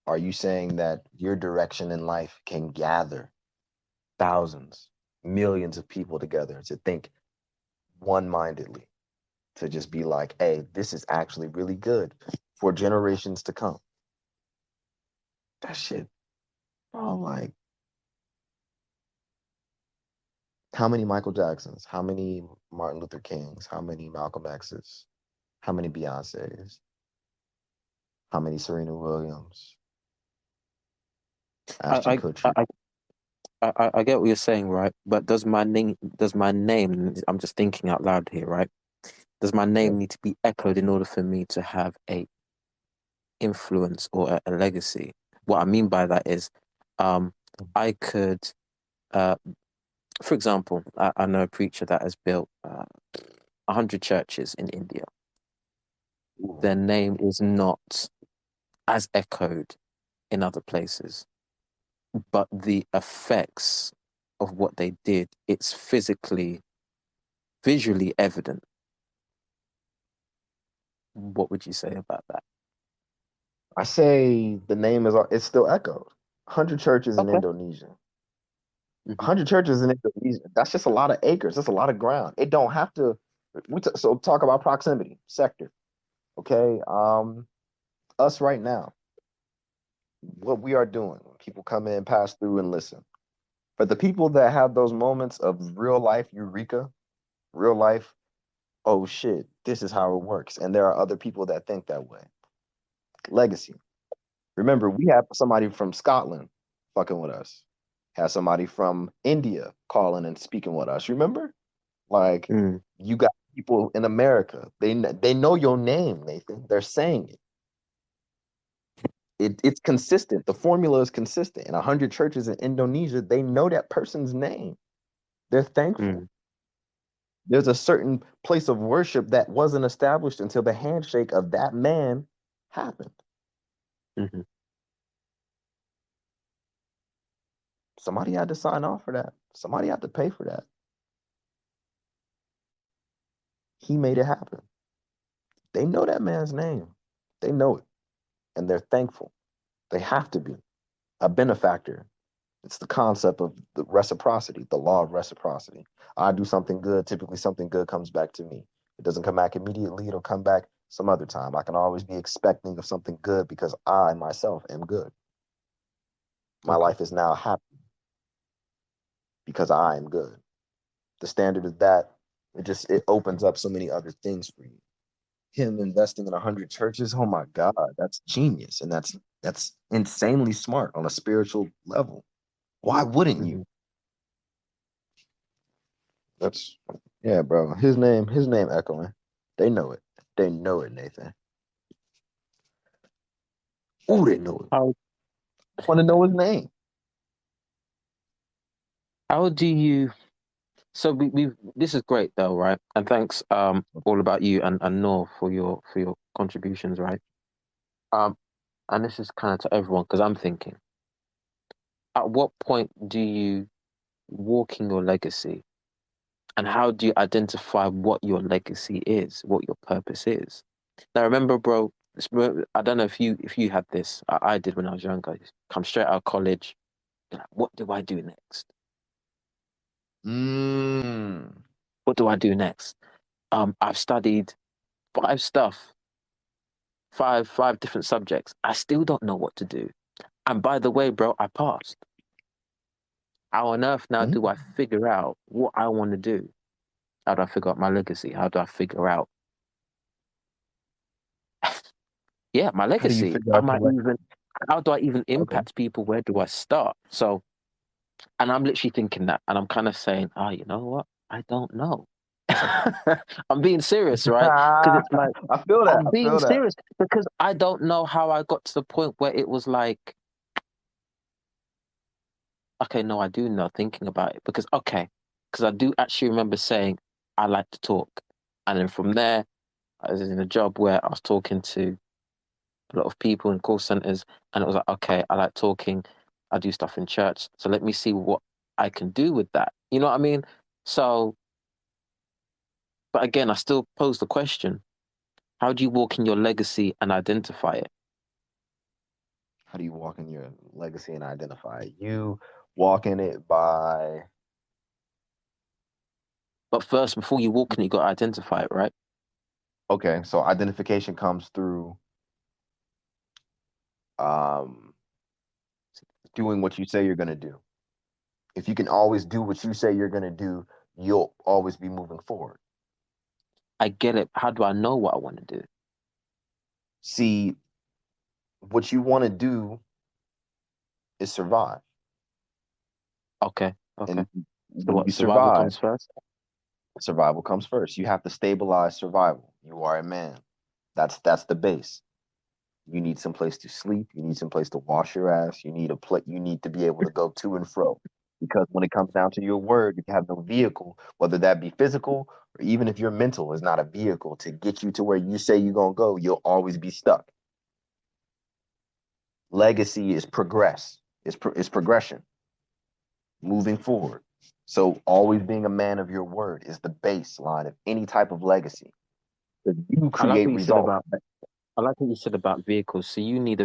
D: Are you saying that your direction in life can gather thousands, millions of people together to think one-mindedly, to just be like, hey, this is actually really good for generations to come? That shit, bro, like, how many Michael Jacksons, how many Martin Luther Kings, how many Malcolm X's, how many Beyonce's, how many Serena Williams, Ashton
A: I,
D: Kutcher?
A: I, I get what you're saying, right? But does my name, I'm just thinking out loud here, right? Does my
D: Yeah.
A: name need to be echoed in order for me to have a influence or a legacy? What I mean by that is, I could, uh, for example, I know a preacher that has built 100 churches in India.
D: Ooh.
A: Their name is not as echoed in other places, but the effects of what they did, it's visually evident. What would you say about that?
D: I say the name it's still echoed. 100 churches in
A: Okay.
D: Indonesia.
A: Hmm.
D: 100 churches in Indonesia. That's just a lot of acres. That's a lot of ground. It don't have to. So talk about proximity sector. Okay. Us right now, what we are doing. People come in, pass through, and listen. But the people that have those moments of real life eureka, real life, oh shit, this is how it works. And there are other people that think that way. Legacy. Remember, we have somebody from Scotland fucking with us. Have somebody from India calling and speaking with us. Remember? Like
A: Mm.
D: you got people in America. They know your name, Nathan. They're saying it. It's consistent. The formula is consistent. In 100 churches in Indonesia, they know that person's name. They're thankful.
A: Mm.
D: There's a certain place of worship that wasn't established until the handshake of that man happened.
A: Hmm.
D: Somebody had to sign off for that. Somebody had to pay for that. He made it happen. They know that man's name. They know it. And they're thankful. They have to be a benefactor. It's the concept of the reciprocity, the law of reciprocity. I do something good, typically something good comes back to me. it doesn't come back immediately, it'll come back some other time. I can always be expecting of something good because I myself am good. My
A: Okay.
D: life is now happy because I am good. The standard is that it opens up so many other things for you. Him investing in 100 churches, oh my God, that's genius. And that's insanely smart on a spiritual level. Why wouldn't you?
A: Mhm.
D: That's yeah, bro. His name echoing. They know it. They know it, Nathan. Oh, they know it.
A: How
D: I want to know his name.
A: how do you? So we this is great though, right? And thanks all about you and Noor for your contributions, right? Um, and this is kind of to everyone because I'm thinking, at what point do you walk in your legacy, and how do you identify what your legacy is, what your purpose is? Now, remember, bro, I don't know if you had this. I did when I was younger. Come straight out of college. You're like, what do I do next?
D: Mm.
A: What do I do next? I've studied five stuff, five different subjects. I still don't know what to do. And by the way, bro, I passed. How on earth now
D: Mm.
A: do I figure out what I want to do? How do I figure out my legacy? How do I figure out, yeah, my
D: How do you
A: legacy?
D: figure out your legacy?
A: How do I even
D: Okay.
A: impact people? Where do I start? So, and I'm literally thinking that, and I'm kind of saying, oh, you know what? I don't know. I'm being serious, right? Because it's like,
D: I feel that.
A: I'm
D: I
A: being
D: feel that.
A: serious because I don't know how I got to the point where it was like, okay, no, I do know thinking about it because I do actually remember saying I like to talk, and then from there, I was in a job where I was talking to a lot of people in call centers, and it was like, okay, I like talking, I do stuff in church, so let me see what I can do with that. You know what I mean? So, but again, I still pose the question: how do you walk in your legacy and identify it?
D: How do you walk in your legacy and identify it? You walk in it by
A: But first, before you walk in, it, you got to identify it, right?
D: okay, so identification comes through um doing what you say you're gonna do. If you can always do what you say you're gonna do, you'll always be moving forward.
A: I get it. How do I know what I want to do?
D: See, what you want to do is survive.
A: Okay, okay.
D: And
A: So
D: when
A: what?
D: you
A: Survival
D: survive,
A: comes first.
D: survival comes first. You have to stabilize survival. You are a man. That's the base. You need some place to sleep. You need some place to wash your ass. You need to be able to go to and fro. Because when it comes down to your word, if you have no vehicle, whether that be physical or even if your mental is not a vehicle to get you to where you say you're gonna go, you'll always be stuck. Legacy is progress. It's progression, moving forward. So always being a man of your word is the baseline of any type of legacy. You
A: I like
D: create
A: what you said
D: results.
A: about. I like what you said about vehicles. So you need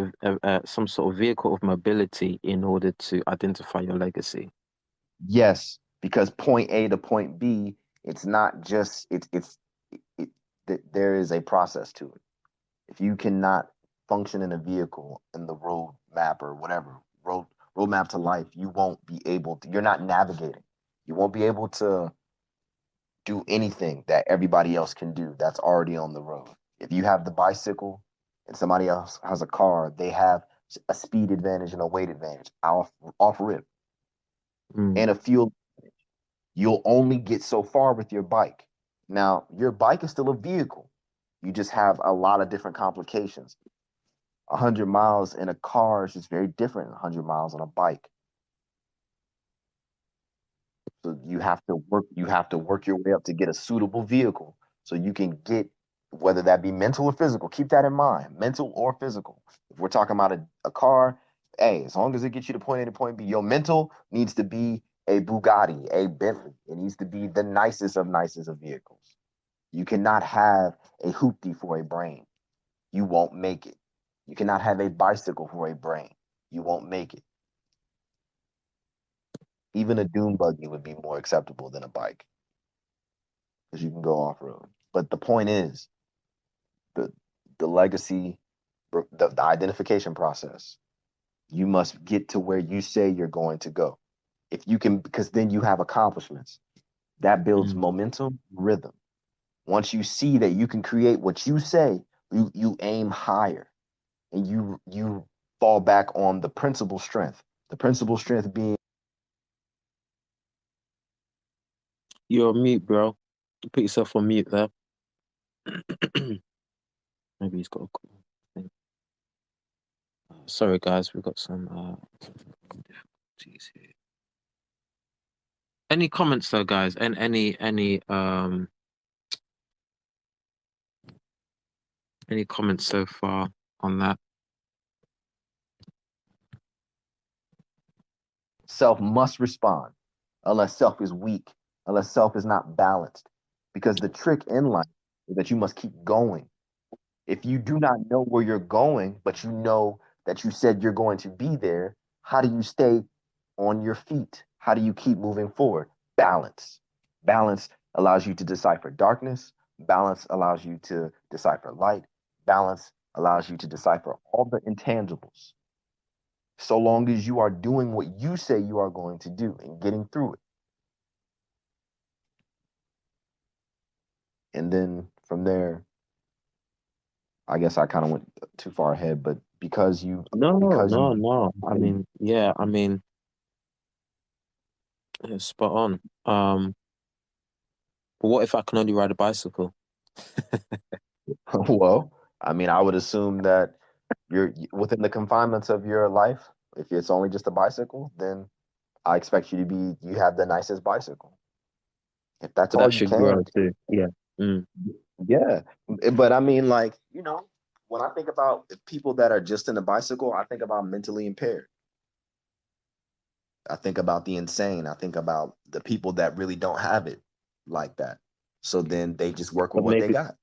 A: some sort of vehicle of mobility in order to identify your legacy.
D: Yes, because point A to point B, it's not just it, there is a process to it. If you cannot function in a vehicle in the road map or whatever roadmap to life, you won't be able to. You're not navigating. You won't be able to do anything that everybody else can do that's already on the road. If you have the bicycle and somebody else has a car, they have a speed advantage and a weight advantage off rip
A: Mm.
D: and a fuel. You'll only get so far with your bike. Now, your bike is still a vehicle. You just have a lot of different complications. 100 miles in a car is just very different than 100 miles on a bike. So you have to work your way up to get a suitable vehicle so you can get whether that be mental or physical. Keep that in mind, mental or physical. If we're talking about a car, hey, as long as it gets you to point A to point B, your mental needs to be a Bugatti, a Bentley. It needs to be the nicest of vehicles. You cannot have a hoopty for a brain. You won't make it. You cannot have a bicycle for a brain. You won't make it. Even a dune buggy would be more acceptable than a bike because you can go off road. But the point is, the legacy, the identification process. You must get to where you say you're going to go. If you can, because then you have accomplishments. That builds
A: Mm.
D: momentum, rhythm. Once you see that you can create what you say, you aim higher, and you fall back on the principal strength. The principal strength being
A: You're on mute, bro. Put yourself on mute there. Maybe he's got a call. Sorry, guys, we've got some difficulties here. Any comments though, guys? And any comments so far on that?
D: self must respond, unless self is weak, unless self is not balanced. Because the trick in life is that you must keep going. If you do not know where you're going, but you know that you said you're going to be there, how do you stay on your feet? How do you keep moving forward? Balance. Balance allows you to decipher darkness. Balance allows you to decipher light. Balance allows you to decipher all the intangibles. So long as you are doing what you say you are going to do and getting through it. And then from there, I guess I kind of went too far ahead, but because you
A: No. I mean, yeah, it's spot on. But what if I can only ride a bicycle?
D: well, I mean, I would assume that you're within the confinements of your life. If it's only just a bicycle, then I expect you have the nicest bicycle. If that's all
A: That
D: you
A: should grow
D: can,
A: too. Yeah. Mm.
D: yeah. But I mean, like, when I think about people that are just in a bicycle, I think about mentally impaired. I think about the insane. I think about the people that really don't have it like that. So then they just work with
A: But
D: what they
A: maybe,
D: got.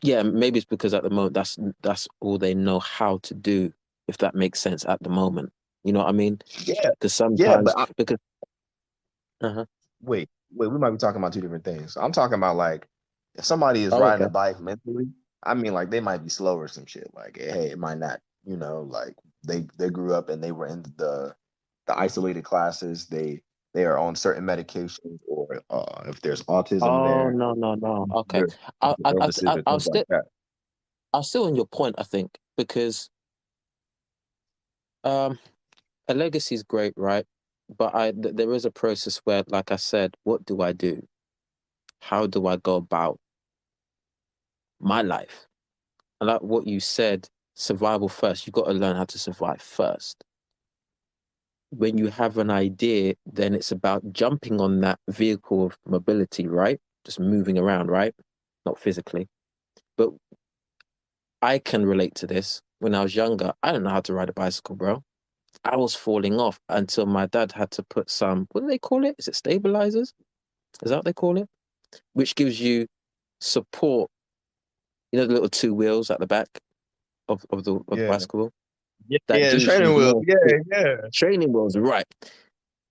A: yeah, maybe it's because at the moment that's all they know how to do, if that makes sense at the moment. You know what I mean?
D: Yeah,
A: Because
D: yeah,
A: sometimes,
D: but I,
A: because uh-huh.
D: wait, we might be talking about two different things. I'm talking about like if somebody is
A: Oh,
D: riding
A: okay.
D: a bike mentally, I mean like they might be slow or some shit. Like, hey, it might not, like they grew up and they were in the isolated classes. They are on certain medications, or if there's autism
A: Oh,
D: there,
A: no. Okay.
D: there's
A: I, I, I,
D: illnesses and
A: I'll
D: things like
A: still,
D: that.
A: I'll still on your point, I think, because um, a legacy is great, right? But there is a process where, like I said, what do I do? How do I go about my life? And like what you said, survival first. You got to learn how to survive first. When you have an idea, then it's about jumping on that vehicle of mobility, right? Just moving around, right? Not physically. But I can relate to this. When I was younger, I didn't know how to ride a bicycle, bro. I was falling off until my dad had to put some, what do they call it? Is it stabilizers? Is that what they call it? Which gives you support, the little two wheels at the back of the
D: Yeah.
A: bicycle.
D: Yeah,
A: That
D: yeah,
A: gives you
D: training wheels.
A: more
D: Yeah, yeah.
A: training wheels, right?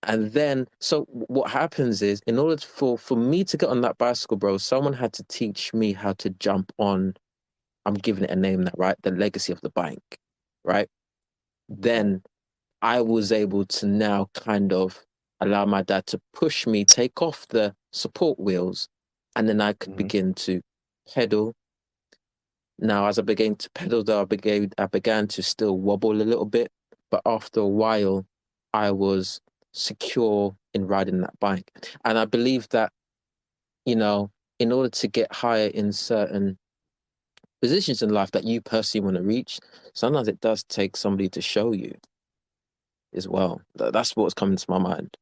A: And then, so what happens is, in order for me to get on that bicycle, bro, someone had to teach me how to jump on. I'm giving it a name now, right? The legacy of the bike, right? Then I was able to now kind of allow my dad to push me, take off the support wheels, and then I could
D: Mhm.
A: begin to pedal. Now, as I began to pedal, though, I began to still wobble a little bit, but after a while, I was secure in riding that bike. And I believe that, in order to get higher in certain positions in life that you personally want to reach, sometimes it does take somebody to show you as well. That's what's coming to my mind.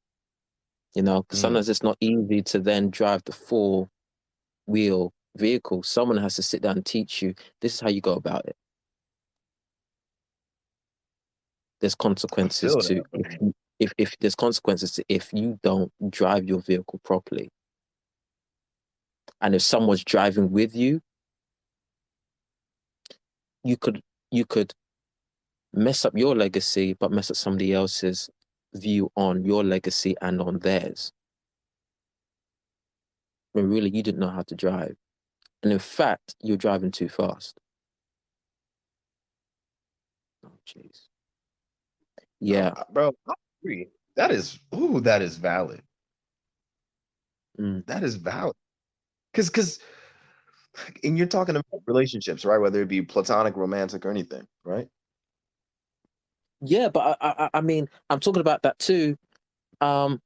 A: Because sometimes it's not easy to then drive the four-wheel vehicle. Someone has to sit down and teach you, this is how you go about it. There's
D: I
A: consequences
D: feel
A: to
D: that.
A: if there's consequences to if you don't drive your vehicle properly. And if someone's driving with you, you could mess up your legacy, but mess up somebody else's view on your legacy and on theirs. When really you didn't know how to drive. And in fact, you're driving too fast. Oh, jeez. Yeah.
D: Bro, I agree. That is valid.
A: Mm.
D: That is valid. Because and you're talking about relationships, right? Whether it be platonic, romantic, or anything, right?
A: Yeah, but I mean, I'm talking about that too.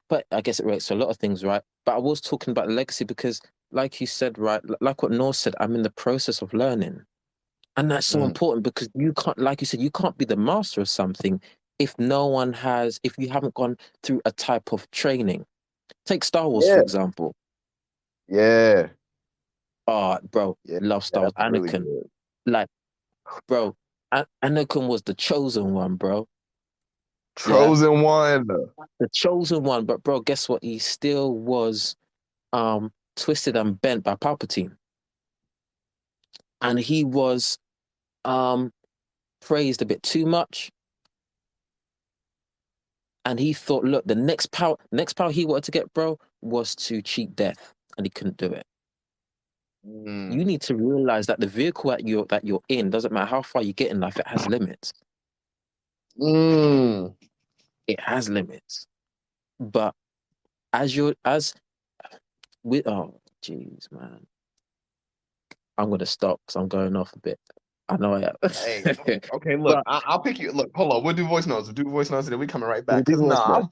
A: But I guess it relates to a lot of things, right? But I was talking about legacy because, like you said, right, like what North said, I'm in the process of learning. And that's so
D: Mm.
A: important because you can't, like you said, you can't be the master of something if if you haven't gone through a type of training. Take Star Wars, for
D: Yeah,
A: example.
D: yeah,
A: Oh, bro,
D: yeah.
A: love Star Wars.
D: That's really
A: Anakin,
D: good.
A: like, bro, Anakin was the chosen one, bro. Yeah,
D: Chosen one.
A: the chosen one. But, bro, guess what? He still was twisted and bent by Palpatine. And he was praised a bit too much. And he thought, look, the next power he wanted to get, bro, was to cheat death, and he couldn't do it. You
D: Mm.
A: need to realize that the vehicle that you're in doesn't matter how far you get in life; it has limits.
D: Mm.
A: It has limits. But as with oh, jeez, man, I'm gonna stop because I'm going off a bit. I know I
D: Hey,
A: am.
D: okay, look,
A: But
D: I'll pick you. Look, hold on. We'll do voice notes. We'll do voice notes, and then we coming right
A: we'll
D: back.
A: do
D: Cause
A: voice
D: nah,
A: note.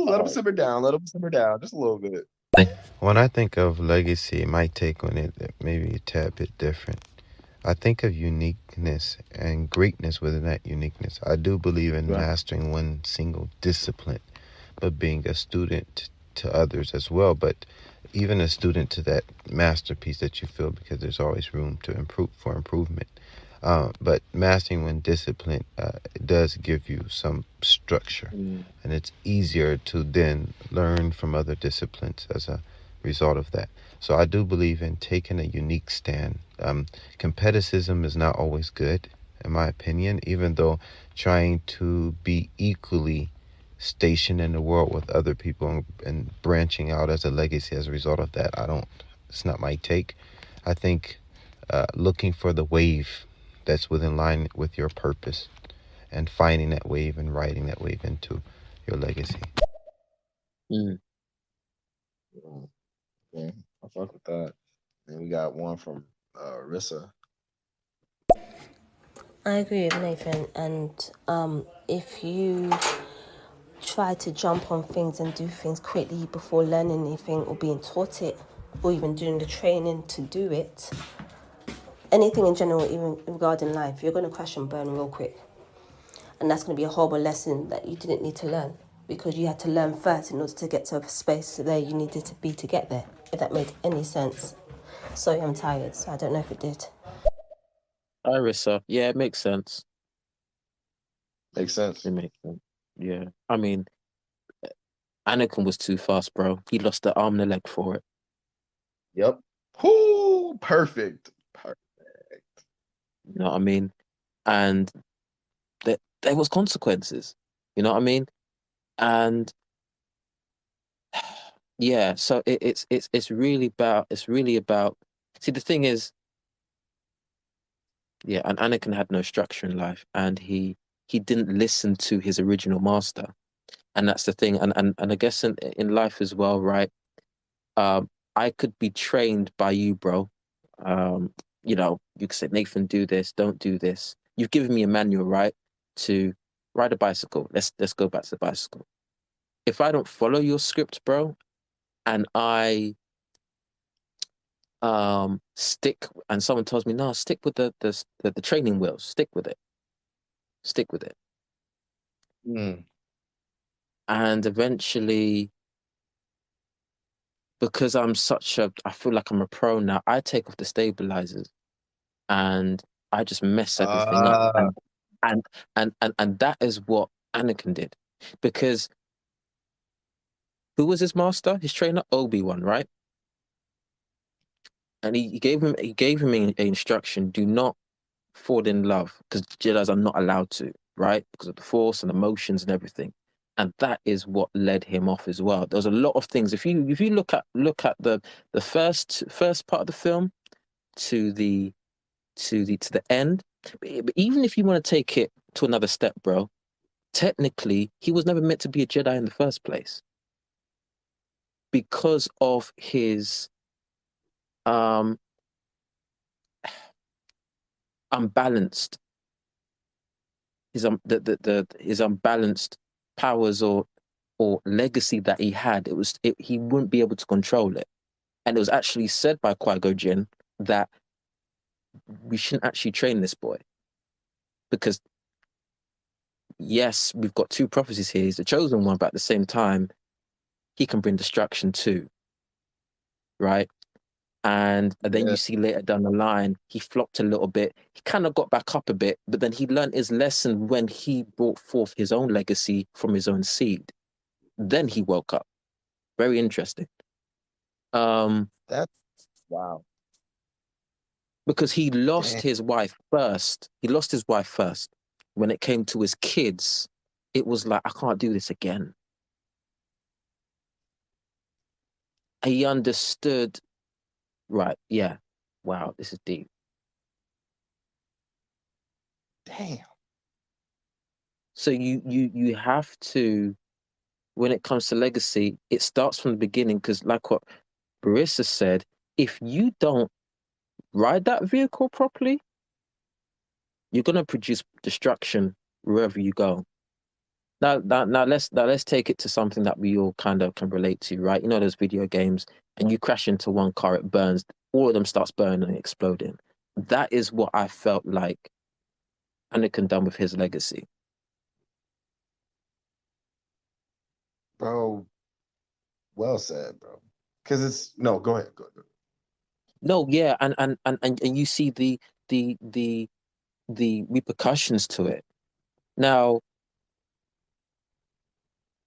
D: let them
A: Oh,
D: simmer down. Let them simmer down just a little bit.
E: When I think of legacy, my take on it may be a tad bit different. I think of uniqueness and greatness within that uniqueness. I do believe in
A: right.
E: mastering one single discipline, but being a student to others as well. But even a student to that masterpiece that you feel, because there's always room to improve for improvement. But mastering one discipline it does give you some structure,
A: Mm,
E: and it's easier to then learn from other disciplines as a result of that. So I do believe in taking a unique stand. Competitivism is not always good, in my opinion, even though trying to be equally stationed in the world with other people and branching out as a legacy as a result of that, it's not my take. I think looking for the wave that's within line with your purpose and finding that wave and riding that wave into your legacy.
A: mm.
D: Yeah, I fuck with that. And we got one from Rissa.
F: I agree with Nathan, and if you try to jump on things and do things quickly before learning anything or being taught it, or even doing the training to do it, anything in general, even regarding life, you're going to crash and burn real quick. And that's going to be a horrible lesson that you didn't need to learn because you had to learn first in order to get to a space there you needed to be to get there, if that made any sense. Sorry, I'm tired, so I don't know if it did.
A: Irissa, yeah, it makes sense.
D: Makes sense.
A: It makes sense. Yeah, I mean, Anakin was too fast, bro. He lost the arm and the leg for it.
D: Yep. Whoo, perfect. Perfect.
A: You know what I mean? And there was consequences. You know what I mean? And yeah, so it's really about. See, the thing is, yeah, and Anakin had no structure in life, and he didn't listen to his original master, and that's the thing. And I guess in life as well, right? I could be trained by you, bro. Um, you know, you could say, Nathan, do this, don't do this. You've given me a manual, right, to ride a bicycle. Let's go back to the bicycle. If I don't follow your script, bro, and I stick, and someone tells me, no, stick with the training wheels, stick with it,
D: Mm.
A: and eventually, because I feel like I'm a pro now. I take off the stabilizers and I just mess everything up.
D: Uh,
A: And and that is what Anakin did. Because who was his master? His trainer? Obi-Wan, right? And he gave him an instruction, do not fall in love, because Jedi's are not allowed to, right? Because of the force and emotions and everything. and that is what led him off as well. There's a lot of things. If you look at the first part of the film to the end, but even if you want to take it to another step, bro, technically he was never meant to be a Jedi in the first place because of his unbalanced his unbalanced powers or legacy that he had. He wouldn't be able to control it, and it was actually said by Qui-Gon Jinn that we shouldn't actually train this boy because yes, we've got two prophecies here. He's the chosen one, but at the same time, he can bring destruction too, right? And then
D: Yeah.
A: you see later down the line, he flopped a little bit. He kind of got back up a bit, but then he learned his lesson when he brought forth his own legacy from his own seed. Then he woke up. Very interesting.
D: That's wow.
A: Because he lost
D: Damn.
A: his wife first. He lost his wife first. When it came to his kids, it was like, I can't do this again. He understood, right, yeah. Wow, this is deep.
D: Damn.
A: So you have to, when it comes to legacy, it starts from the beginning because like what Barissa said, if you don't ride that vehicle properly, you're gonna produce destruction wherever you go. Now let's take it to something that we all kind of can relate to, right? You know those video games, and you crash into one car, it burns, all of them starts burning and exploding. That is what I felt like Anakin done with his legacy.
D: Bro, well said, bro. Because it's no, go ahead. Go ahead.
A: No, yeah, and you see the repercussions to it. Now,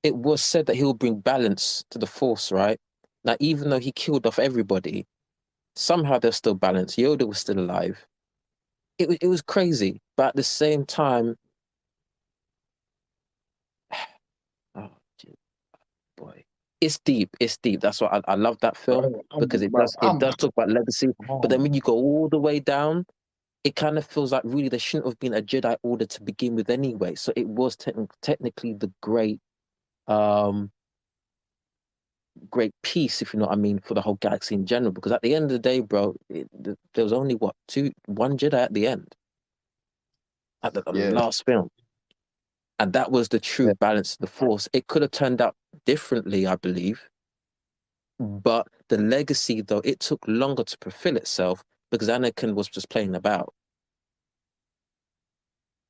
A: it was said that he'll bring balance to the Force, right? Now, even though he killed off everybody, somehow there's still balance. Yoda was still alive. It was crazy, but at the same time, oh boy, it's deep. It's deep. That's why I love that film
D: Bro,
A: because
D: bro,
A: it does talk about legacy. But then when you go all the way down, it kind of feels like really there shouldn't have been a Jedi Order to begin with anyway. So it was technically the great piece, if you know what I mean, for the whole galaxy in general. Because at the end of the day, bro, there was only one Jedi at the end, at the
D: yeah,
A: last film, and that was the true
D: yeah.
A: balance of the Force. It could have turned out differently, I believe, but the legacy, though, it took longer to fulfill itself because Anakin was just playing about.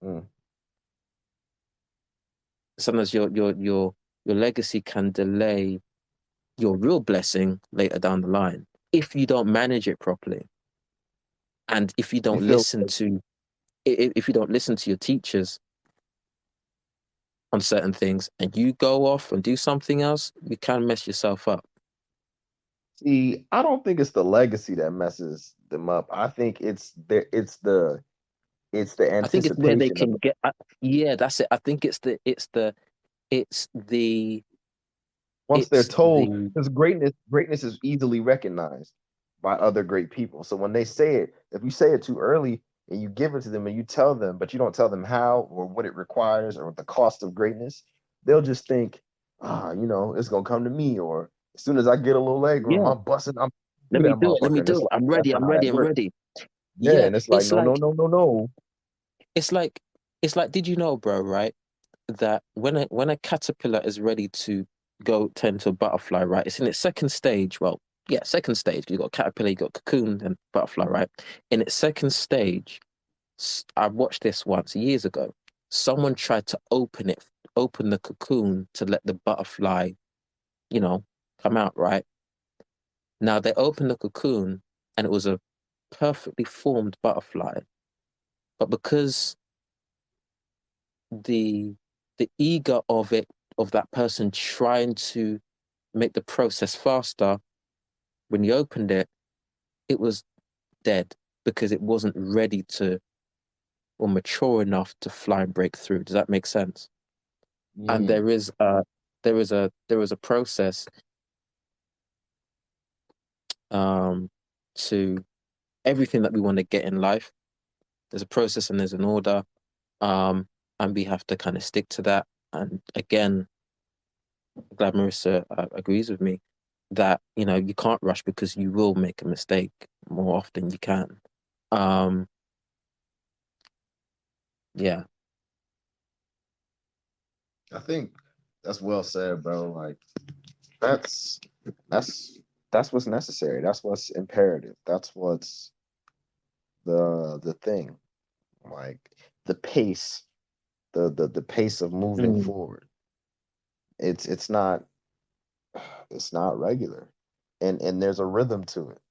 D: Mm.
A: Sometimes your legacy can delay your real blessing later down the line if you don't manage it properly, and if you
D: You
A: don't
D: feel
A: listen to if you don't listen to your teachers on certain things, and you go off and do something else, you can mess yourself up.
D: see, I don't think it's the legacy that messes them up. I think it's the
A: I think it's where they
D: anticipation of
A: can get. Yeah, that's it. I think it's the
D: once they're
A: it's
D: told,
A: the
D: because greatness is easily recognized by other great people. So when they say it, if you say it too early and you give it to them and you tell them, but you don't tell them how or what it requires or what the cost of greatness, they'll just think, it's gonna come to me, or as soon as I get a little leg room,
A: yeah.
D: I'm busting, I'm
A: Let
D: do
A: me
D: that
A: do it. Let
D: motherfucker.
A: me
D: And
A: do
D: it's
A: it.
D: like
A: I'm
D: that's
A: ready.
D: not
A: I'm
D: how
A: ready.
D: that
A: I'm
D: works.
A: ready.
D: Yeah,
A: Yeah,
D: and it's like
A: it's
D: no, no,
A: like
D: no, no, no.
A: it's like it's like. Did you know, bro? Right, that when a caterpillar is ready to go turn to a butterfly, right? It's in its second stage. Well, yeah, second stage. You got caterpillar, you got cocoon, and butterfly, right? In its second stage, I watched this once years ago. Someone tried to open the cocoon to let the butterfly, you know, come out, right? Now they opened the cocoon and it was a perfectly formed butterfly. But because the ego of that person trying to make the process faster, when you opened it, it was dead because it wasn't ready to or mature enough to fly and break through. Does that make sense? and
D: Mm.
A: there is a process to everything that we want to get in life. There's a process and there's an order, and we have to kind of stick to that. And again, glad Marissa agrees with me that you can't rush because you will make a mistake more often you can. Um, yeah.
B: I think that's well said, bro. Like that's that's that's what's necessary. That's what's imperative. That's what's the thing. Like the pace, the pace of moving
A: Mm,
B: forward. It's not it's not regular. And there's a rhythm to it.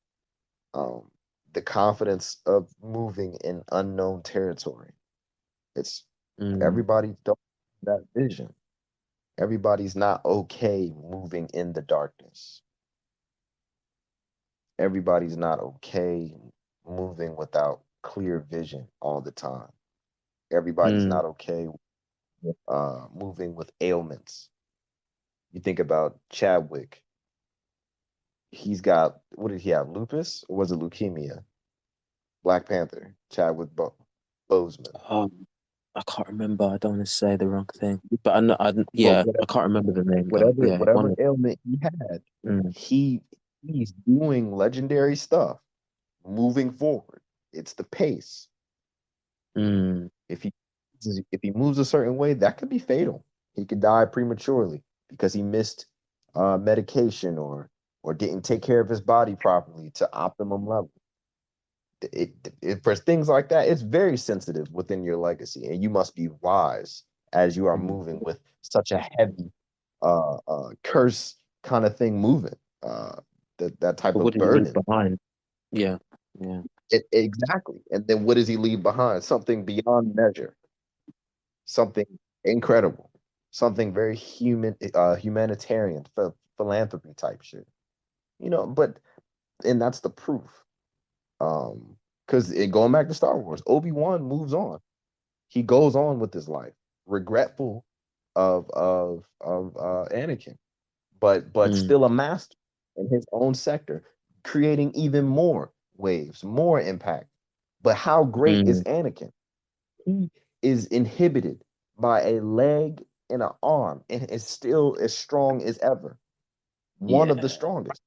B: Um the confidence of moving in unknown territory. It's
A: mm,
B: everybody don't have that vision. Everybody's not okay moving in the darkness. Everybody's not okay moving without clear vision all the time. Everybody's
A: mm.
B: not okay with moving with ailments. You think about Chadwick. He's got, what did he have? Lupus or was it leukemia? Black Panther, Boseman.
A: Um, I can't remember. I don't want to say the wrong thing, but
B: But
A: yeah, I can't remember the name though.
B: whatever
A: Yeah,
B: whatever ailment he had,
A: mm,
B: he he's doing legendary stuff, moving forward. It's the pace.
A: mm,
B: If he moves a certain way, that could be fatal. He could die prematurely because he missed medication or didn't take care of his body properly to optimum level. For things like that, it's very sensitive within your legacy, and you must be wise as you are
A: mm.
B: moving with such a heavy curse kind of thing moving. That type
A: But what
B: of
A: did he leave
B: burden.
A: behind? Yeah, yeah.
B: Exactly. And then what does he leave behind? Something beyond measure, something incredible, something very humanitarian, philanthropy type shit. But and that's the proof. Because going back to Star Wars, Obi-Wan moves on. He goes on with his life, regretful of Anakin, but
A: Mm,
B: still a master in his own sector, creating even more waves, more impact. But how great is
A: mm,
B: Anakin? He is inhibited by a leg and an arm and is still as strong as ever. One of the
A: yeah.
B: strongest.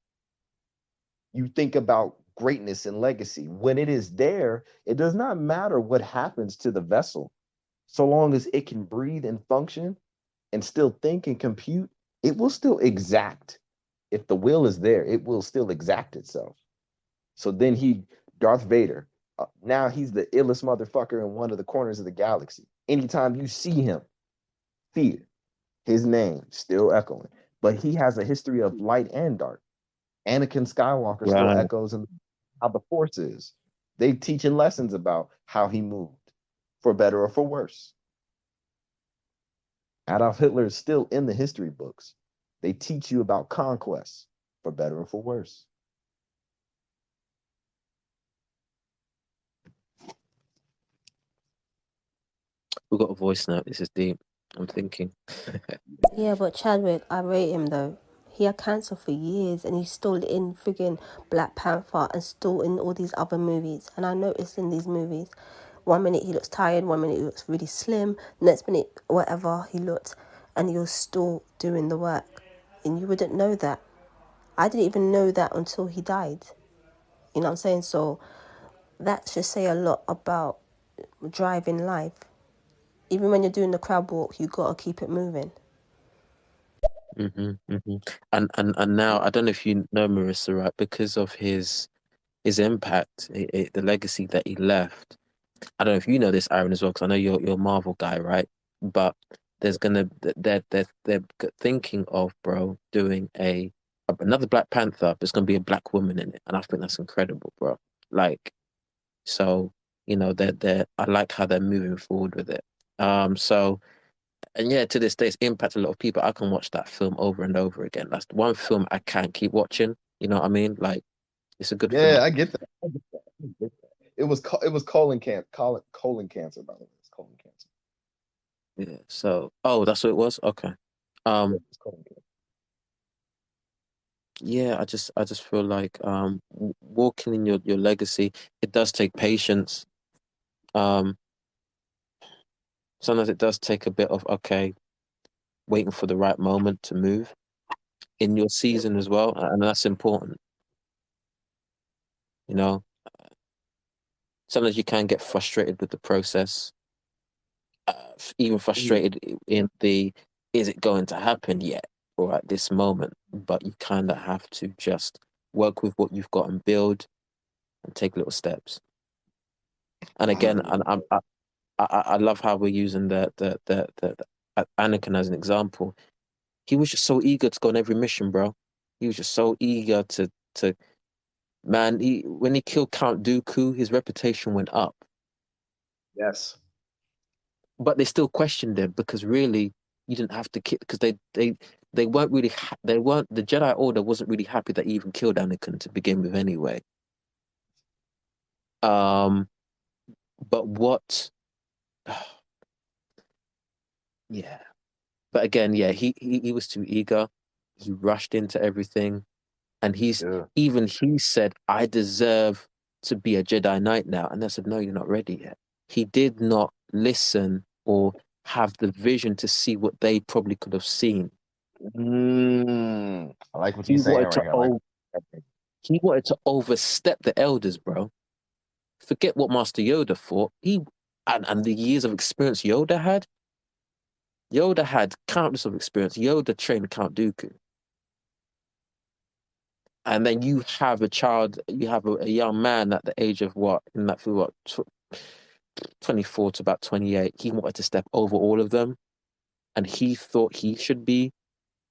B: You think about greatness and legacy. When it is there, it does not matter what happens to the vessel. So long as it can breathe and function and still think and compute, it will still exact. If the will is there, it will still exact itself. So then Darth Vader, now he's the illest motherfucker in one of the corners of the galaxy. Anytime you see him, fear, his name still echoing. But he has a history of light and dark. Anakin Skywalker still
A: Right.
B: echoes in how the Force is. They teaching lessons about how he moved, for better or for worse. Adolf Hitler is still in the history books. They teach you about conquest, for better or for worse.
A: We got a voice note. This is deep. I'm thinking.
F: Yeah, but Chadwick, I rate him though. He had cancer for years and he's still in friggin' Black Panther and still in all these other movies. And I noticed in these movies, 1 minute he looks tired, 1 minute he looks really slim, next minute whatever he looked, and he was still doing the work. And you wouldn't know that. I didn't even know that until he died. You know what I'm saying? So that should say a lot about driving life. Even when you're doing the crab walk, you gotta keep it moving.
A: And now I don't know if you know Marissa, right? Because of his impact, the legacy that he left. I don't know if you know this, Aaron, as well, because I know you're a Marvel guy, right? But there's gonna they're thinking of, bro, doing another Black Panther, but it's gonna be a black woman in it, and I think that's incredible, bro. Like, so they're I like how they're moving forward with it. So and yeah, to this day, it's impacted a lot of people. I can watch that film over and over again. That's one film I can't keep watching. You know what I mean? Like, it's a good
B: Yeah,
A: film.
B: I get that. I get that. I get that. It was colon cancer. Colon cancer, by the way. It's colon cancer.
A: Yeah. So, oh, that's what it was. Okay.
B: It's called.
A: Yeah. I just feel like walking in your legacy. It does take patience. Um, Sometimes it does take a bit of waiting for the right moment to move in your season as well, and that's important. You know, sometimes you can get frustrated with the process, even frustrated in the is it going to happen yet or at this moment? But you kind of have to just work with what you've got and build and take little steps. And again, and I love how we're using the Anakin as an example. He was just so eager to go on every mission, bro. He was just so eager to man. When he killed Count Dooku, his reputation went up.
B: Yes.
A: But they still questioned him because really you didn't have to kill because they weren't really they weren't the Jedi Order wasn't really happy that he even killed Anakin to begin with anyway. But what? Yeah. But again, yeah, he was too eager. He rushed into everything, and
B: Yeah.
A: he said, "I deserve to be a Jedi Knight now," and they said, "No, you're not ready yet." He did not listen or have the vision to see what they probably could have seen.
D: I like what
A: He
D: you're saying
A: wanted to
D: right here. I like.
A: he wanted to overstep the elders, bro. Forget what Master Yoda thought. And the years of experience Yoda had. Yoda had countless of experience. Yoda trained Count Dooku. And then you have a child, you have a young man at the age of what, in that field, what, 24 to about 28. He wanted to step over all of them. And he thought he should be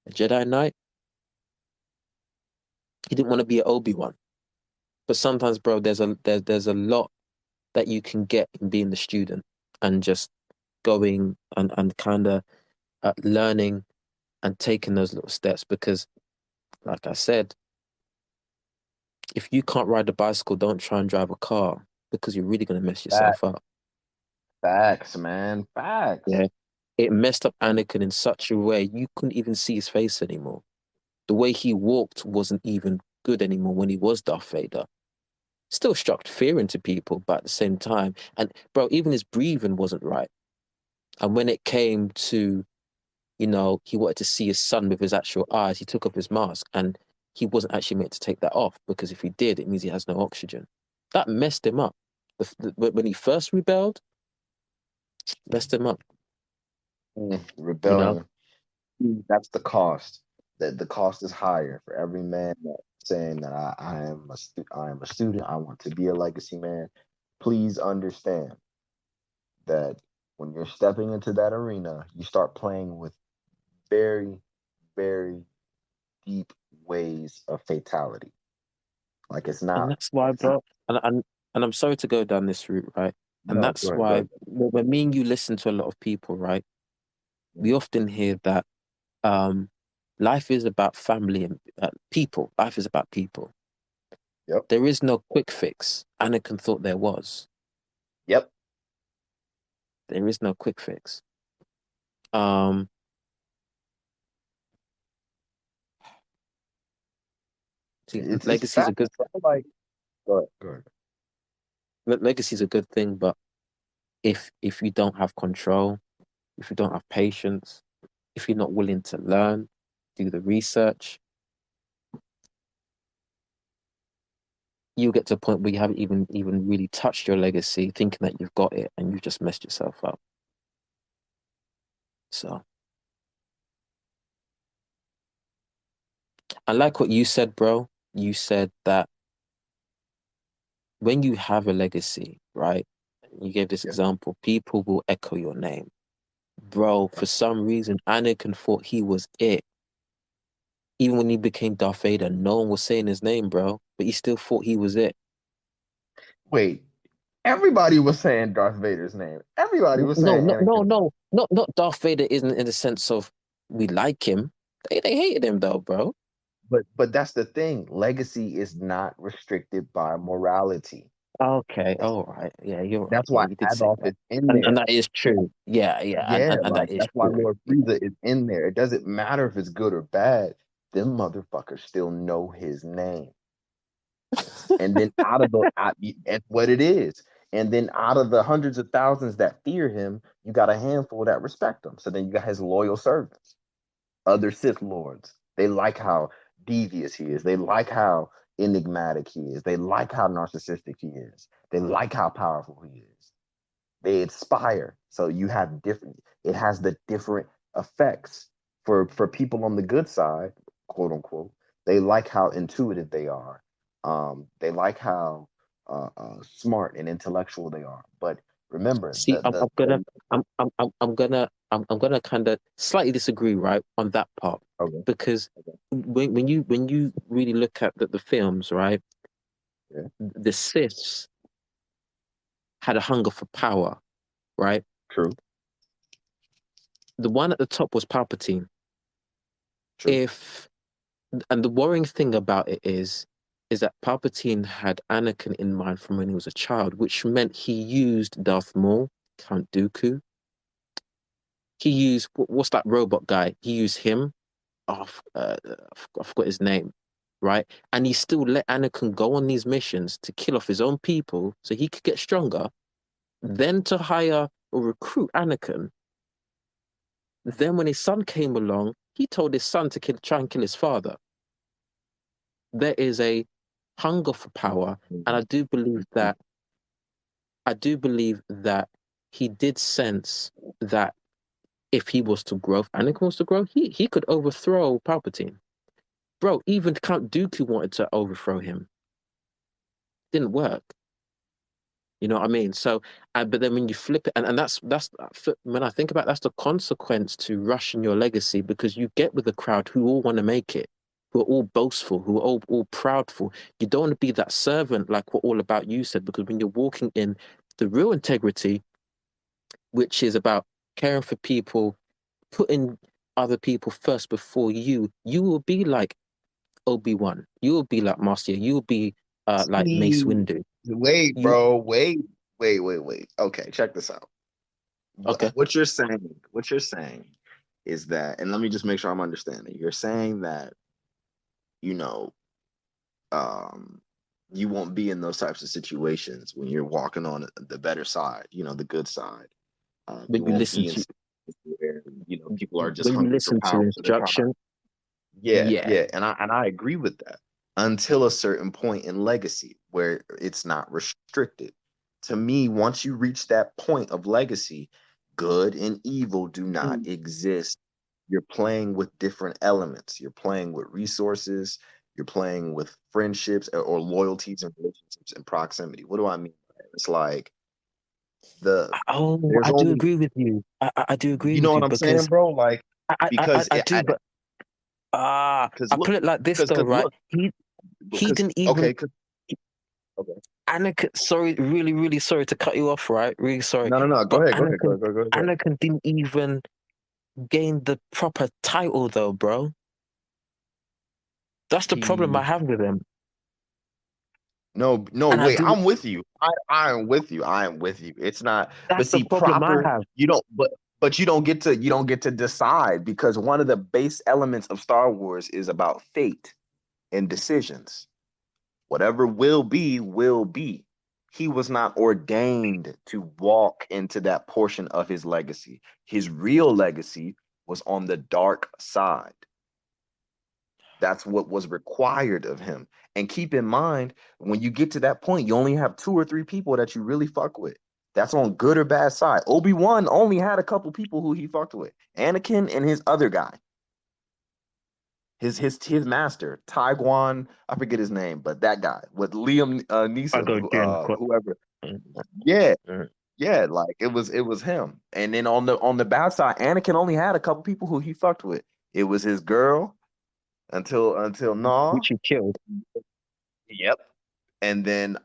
A: a Jedi Knight. He didn't want to be an Obi-Wan. But sometimes, bro, there's a lot that you can get in being the student and just going and kind of learning and taking those little steps. Because, like I said, if you can't ride a bicycle, don't try and drive a car because you're really going to mess yourself up.
D: Facts, man. Facts.
A: Yeah. It messed up Anakin in such a way you couldn't even see his face anymore. The way he walked wasn't even good anymore when he was Darth Vader. Still struck fear into people, but at the same time, and bro, even his breathing wasn't right. And when it came to, he wanted to see his son with his actual eyes, he took off his mask and he wasn't actually meant to take that off because if he did, it means he has no oxygen. That messed him up. When he first rebelled, messed him up,
D: Rebellion. That's the cost. That the cost is higher for every man that's saying that I am a student. I want to be a legacy man. Please understand that when you're stepping into that arena, you start playing with very, very deep ways of fatality. Like it's
A: And
D: not.
A: that's why, bro. And I'm sorry to go down this route, right? And
D: No, go
A: that's
D: ahead. Go
A: why
D: ahead.
A: when me and you listen to a lot of people, right, we often hear that life is about family and people. Life is about people.
D: Yep.
A: There is no quick fix. Anakin thought there was.
D: Yep.
A: There is no quick fix. See,
D: It's
A: legacy is a
D: fact.
A: good.
D: Like, go ahead. Go ahead.
A: Legacy is a good thing, but if you don't have control, if you don't have patience, if you're not willing to learn, do the research, you get to a point where you haven't even really touched your legacy, thinking that you've got it, and you've just messed yourself up. So, I like what you said, bro. You said that when you have a legacy, right? You gave this
D: Yeah.
A: example, people will echo your name. Bro, for some reason, Anakin thought he was it. Even when he became Darth Vader, no one was saying his name, bro, but he still thought he was it.
D: Wait. Everybody was saying Darth Vader's name. Everybody was
A: No,
D: saying
A: no, no,
D: Anakin.
A: no, not Darth Vader isn't in the sense of we like him. They hated him though, bro.
D: But that's the thing. Legacy is not restricted by morality.
A: Okay, all right. Yeah, you're right.
D: That's
A: Yeah,
D: why
A: you did say
D: Adolf
A: that.
D: is in
A: And
D: there.
A: that is true. Yeah, yeah,
D: Yeah,
A: and that
D: like
A: is
D: that's why
A: true.
D: Lord Frieza is in there. It doesn't matter if it's good or bad. Them motherfuckers still know his name. And then it's what it is. And then out of the hundreds of thousands that fear him, you got a handful that respect him. So then you got his loyal servants, other Sith lords. They like how devious he is. They like how enigmatic he is. They like how narcissistic he is. They like how powerful he is. They inspire. So you have different. It has the different effects for people on the good side, quote unquote. They like how intuitive they are. They like how smart and intellectual they are. But remember,
A: See, I'm gonna kind of slightly disagree, right, on that part,
D: okay,
A: because
D: okay,
A: when you really look at the films, right,
D: yeah,
A: the Siths had a hunger for power, right?
D: true,
A: The one at the top was Palpatine.
D: true.
A: And the worrying thing about it is that Palpatine had Anakin in mind from when he was a child, which meant he used Darth Maul, Count Dooku. He used what's that robot guy? He used him. Oh, I forgot his name, right? And he still let Anakin go on these missions to kill off his own people so he could get stronger. Then to hire or recruit Anakin. Then when his son came along, he told his son to try and kill his father. There is a hunger for power, and I do believe that he did sense that if he was to grow, if Anakin was to grow, he could overthrow Palpatine. Bro, even Count Dooku wanted to overthrow him. Didn't work. You know what I mean? So, but then when you flip it, and that's when I think about that's the consequence to rushing your legacy, because you get with a crowd who all want to make it, who are all boastful, who are all proudful. You don't want to be that servant like what All About You said, because when you're walking in the real integrity, which is about caring for people, putting other people first before you will be like Obi-Wan. You will be like Master. You will be like Mace
D: See,
A: Windu.
D: wait,
A: You
D: bro, wait. Okay, check this out.
A: okay?
B: What you're saying is that, and let me just make sure I'm understanding. You're saying that, you know, um, you won't be in those types of situations when you're walking on the better side, the good side. You
A: When you
B: won't
A: listen
B: be in
A: to
B: situations where, people are just
A: when you
B: hungry for
A: listen to
B: power, so they're trying to.
A: instruction,
B: Yeah,
A: yeah.
B: yeah, and I agree with that until a certain point in legacy where it's not restricted. To me, once you reach that point of legacy, good and evil do not exist. You're playing with different elements. You're playing with resources. You're playing with friendships or loyalties and relationships and proximity. What do I mean by that? It's like
A: Oh,
B: there's
A: I do
B: only,
A: agree with you. I do agree
B: you know
A: with
B: what
A: you
B: I'm saying,
A: because
B: bro? Like because
A: I do, but
B: because
A: I
B: look,
A: put it like this though,
B: because
A: right?
B: look,
A: He
B: because
A: didn't even
B: okay, okay.
A: Anakin. Sorry, really, really sorry to cut you off, right? Really sorry,
B: No, no, no. Go
A: but
B: ahead. Go ahead. Go ahead.
A: Anakin didn't even gain the proper title though, bro. That's the problem I
B: He
A: have with him,
B: no,
A: and I
B: wait.
A: do.
B: I'm with you. I am with you. I am with you. It's not, but
A: That's the
B: see,
A: problem I
B: proper.
A: have.
B: You don't, but you don't get to decide because one of the base elements of Star Wars is about fate and decisions. Whatever will be, will be. He was not ordained to walk into that portion of his legacy. His real legacy was on the dark side. That's what was required of him. And keep in mind, when you get to that point, you only have two or three people that you really fuck with. That's on good or bad side. Obi-Wan only had a couple people who he fucked with. Anakin and his other guy. His master, Taiguan, I forget his name, but that guy with Liam
A: I go
B: Neeson,
A: Jin.
B: whoever.
A: Mm,
B: Yeah,
A: mm.
B: yeah, like it was him. And then on the bad side, Anakin only had a couple people who he fucked with. It was his girl until Nah.
A: Which he killed.
B: Yep. And then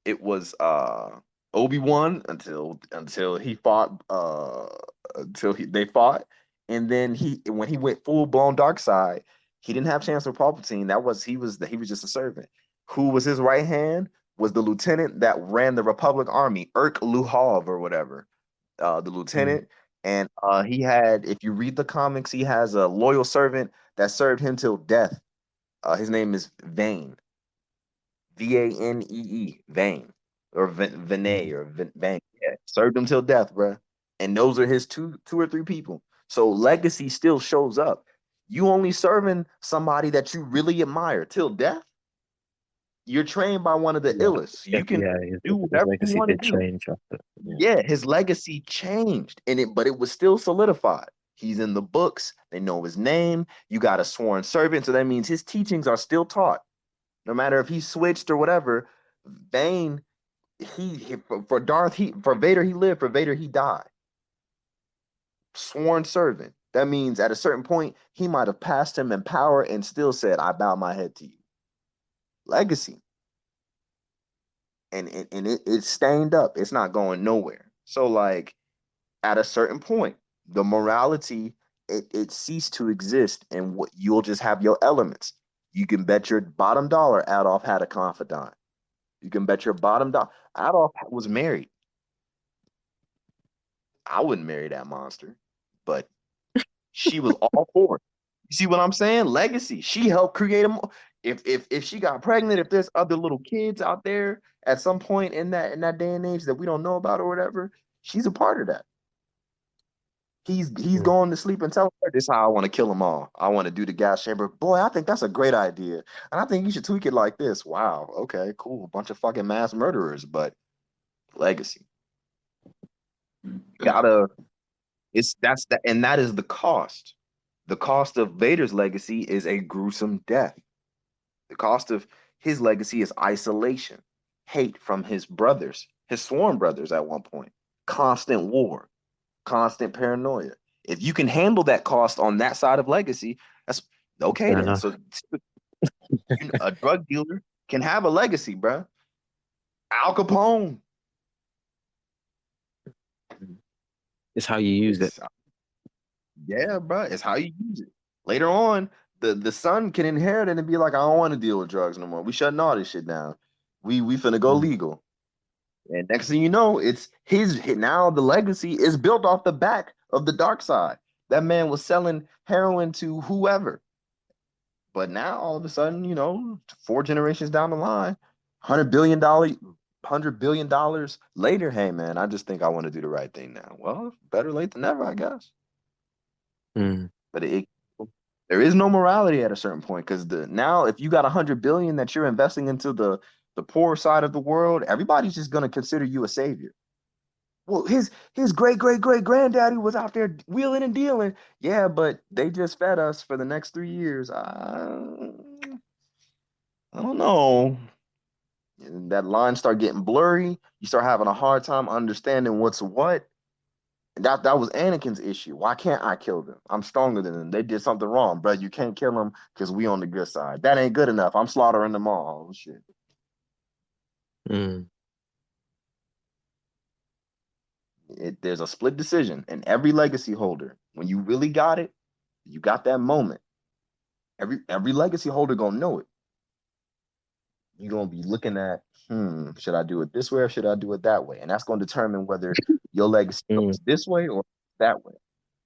B: it was Obi-Wan until he fought they fought. And then when he went full blown dark side, he didn't have Chancellor Palpatine. He was just a servant. Who was his right hand? was the lieutenant that ran the Republic Army, Irk Luhov or whatever, the lieutenant. And he had, if you read the comics, he has a loyal servant that served him till death. His name is Vane, Vanee, Vane, or Vinay, or Vane. Yeah, served him till death, bruh. And those are his two or three people. So legacy still shows up. You only serving somebody that you really admire till death. You're trained by one of the
A: Yeah.
B: illest. You can
A: His
B: do whatever you
A: legacy
B: want to
A: did
B: do.
A: change after. Yeah.
B: Yeah, his legacy changed, but it was still solidified. He's in the books. They know his name. You got a sworn servant, so that means his teachings are still taught, no matter if he switched or whatever. Bane, for Darth, for Vader he lived. For Vader he died. Sworn servant. That means at a certain point he might have passed him in power and still said, "I bow my head to you." Legacy. And it's stained up. It's not going nowhere. So like at a certain point, the morality it ceased to exist, and what you'll just have your elements. You can bet your bottom dollar Adolf had a confidant. You can bet your bottom dollar Adolf was married. I wouldn't marry that monster, but she was all for it. You see what I'm saying? Legacy. She helped create them. If she got pregnant, if there's other little kids out there at some point in that day and age that we don't know about or whatever, she's a part of that. He's going to sleep and telling her, "This is how I want to kill them all. I want to do the gas chamber." Boy, I think that's a great idea, and I think you should tweak it like this. Wow, okay, cool, bunch of fucking mass murderers, but legacy. Gotta. And that is the cost. The cost of Vader's legacy is a gruesome death. The cost of his legacy is isolation, hate from his brothers, his sworn brothers at one point, constant war, constant paranoia. If you can handle that cost on that side of legacy, that's okay
A: Fair
B: then.
A: enough.
B: So a drug dealer can have a legacy, bruh. Al Capone.
A: It's how you use it.
B: Yeah, bruh. It's how you use it. Later on, the son can inherit it and be like, "I don't want to deal with drugs no more. We shutting all this shit down. We finna go legal." And next thing you know, it's now the legacy is built off the back of the dark side. That man was selling heroin to whoever. But now all of a sudden, 4 generations down the line, $100 billion later, hey man, I just think I want to do the right thing now. Well, better late than never, I guess.
A: Mm.
B: But there is no morality at a certain point, because now if you got 100 billion that you're investing into the poor side of the world, everybody's just gonna consider you a savior. Well, his great granddaddy was out there wheeling and dealing. Yeah, but they just fed us for the next 3 years. I don't know. And that line start getting blurry. You start having a hard time understanding what's what. And that was Anakin's issue. Why can't I kill them? I'm stronger than them. They did something wrong, bro. You can't kill them because we on the good side. That ain't good enough. I'm slaughtering them all. Oh, shit.
A: Mm.
B: There's a split decision, and every legacy holder, when you really got it, you got that moment. Every legacy holder gonna know it. You're gonna be looking at, should I do it this way or should I do it that way? And that's gonna determine whether your legacy goes this way or that way.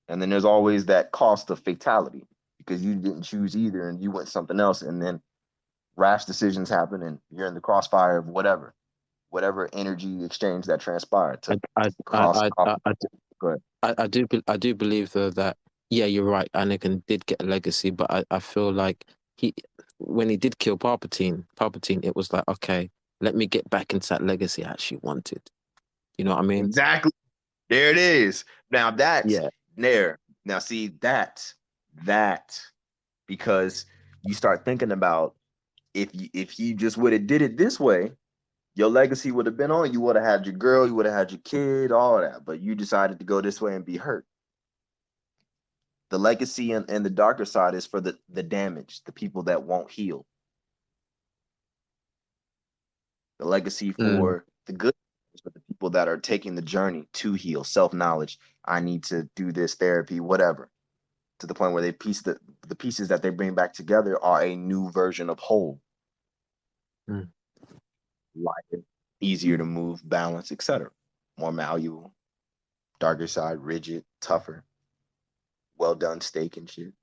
B: And then there's always that cost of fatality, because you didn't choose either and you went something else, and then rash decisions happen and you're in the crossfire of whatever energy exchange that transpired to cost. Go ahead.
A: I do believe though that you're right. Anakin did get a legacy, but I feel like when he did kill Palpatine, it was like, okay, let me get back into that legacy I actually wanted. You know what I mean?
B: Exactly. There it is. Now that's
A: Yeah.
B: there. Now see that because you start thinking about, if you just would have did it this way, your legacy would have been on. You would have had your girl, you would have had your kid, all of that. But you decided to go this way and be hurt. The legacy and the darker side is for the damage, the people that won't heal. The legacy for the good is for the people that are taking the journey to heal, self-knowledge. I need to do this therapy, whatever, to the point where they the pieces that they bring back together are a new version of whole. lighter, easier to move, balance, etc. More malleable, darker side, rigid, tougher, well done steak and shit.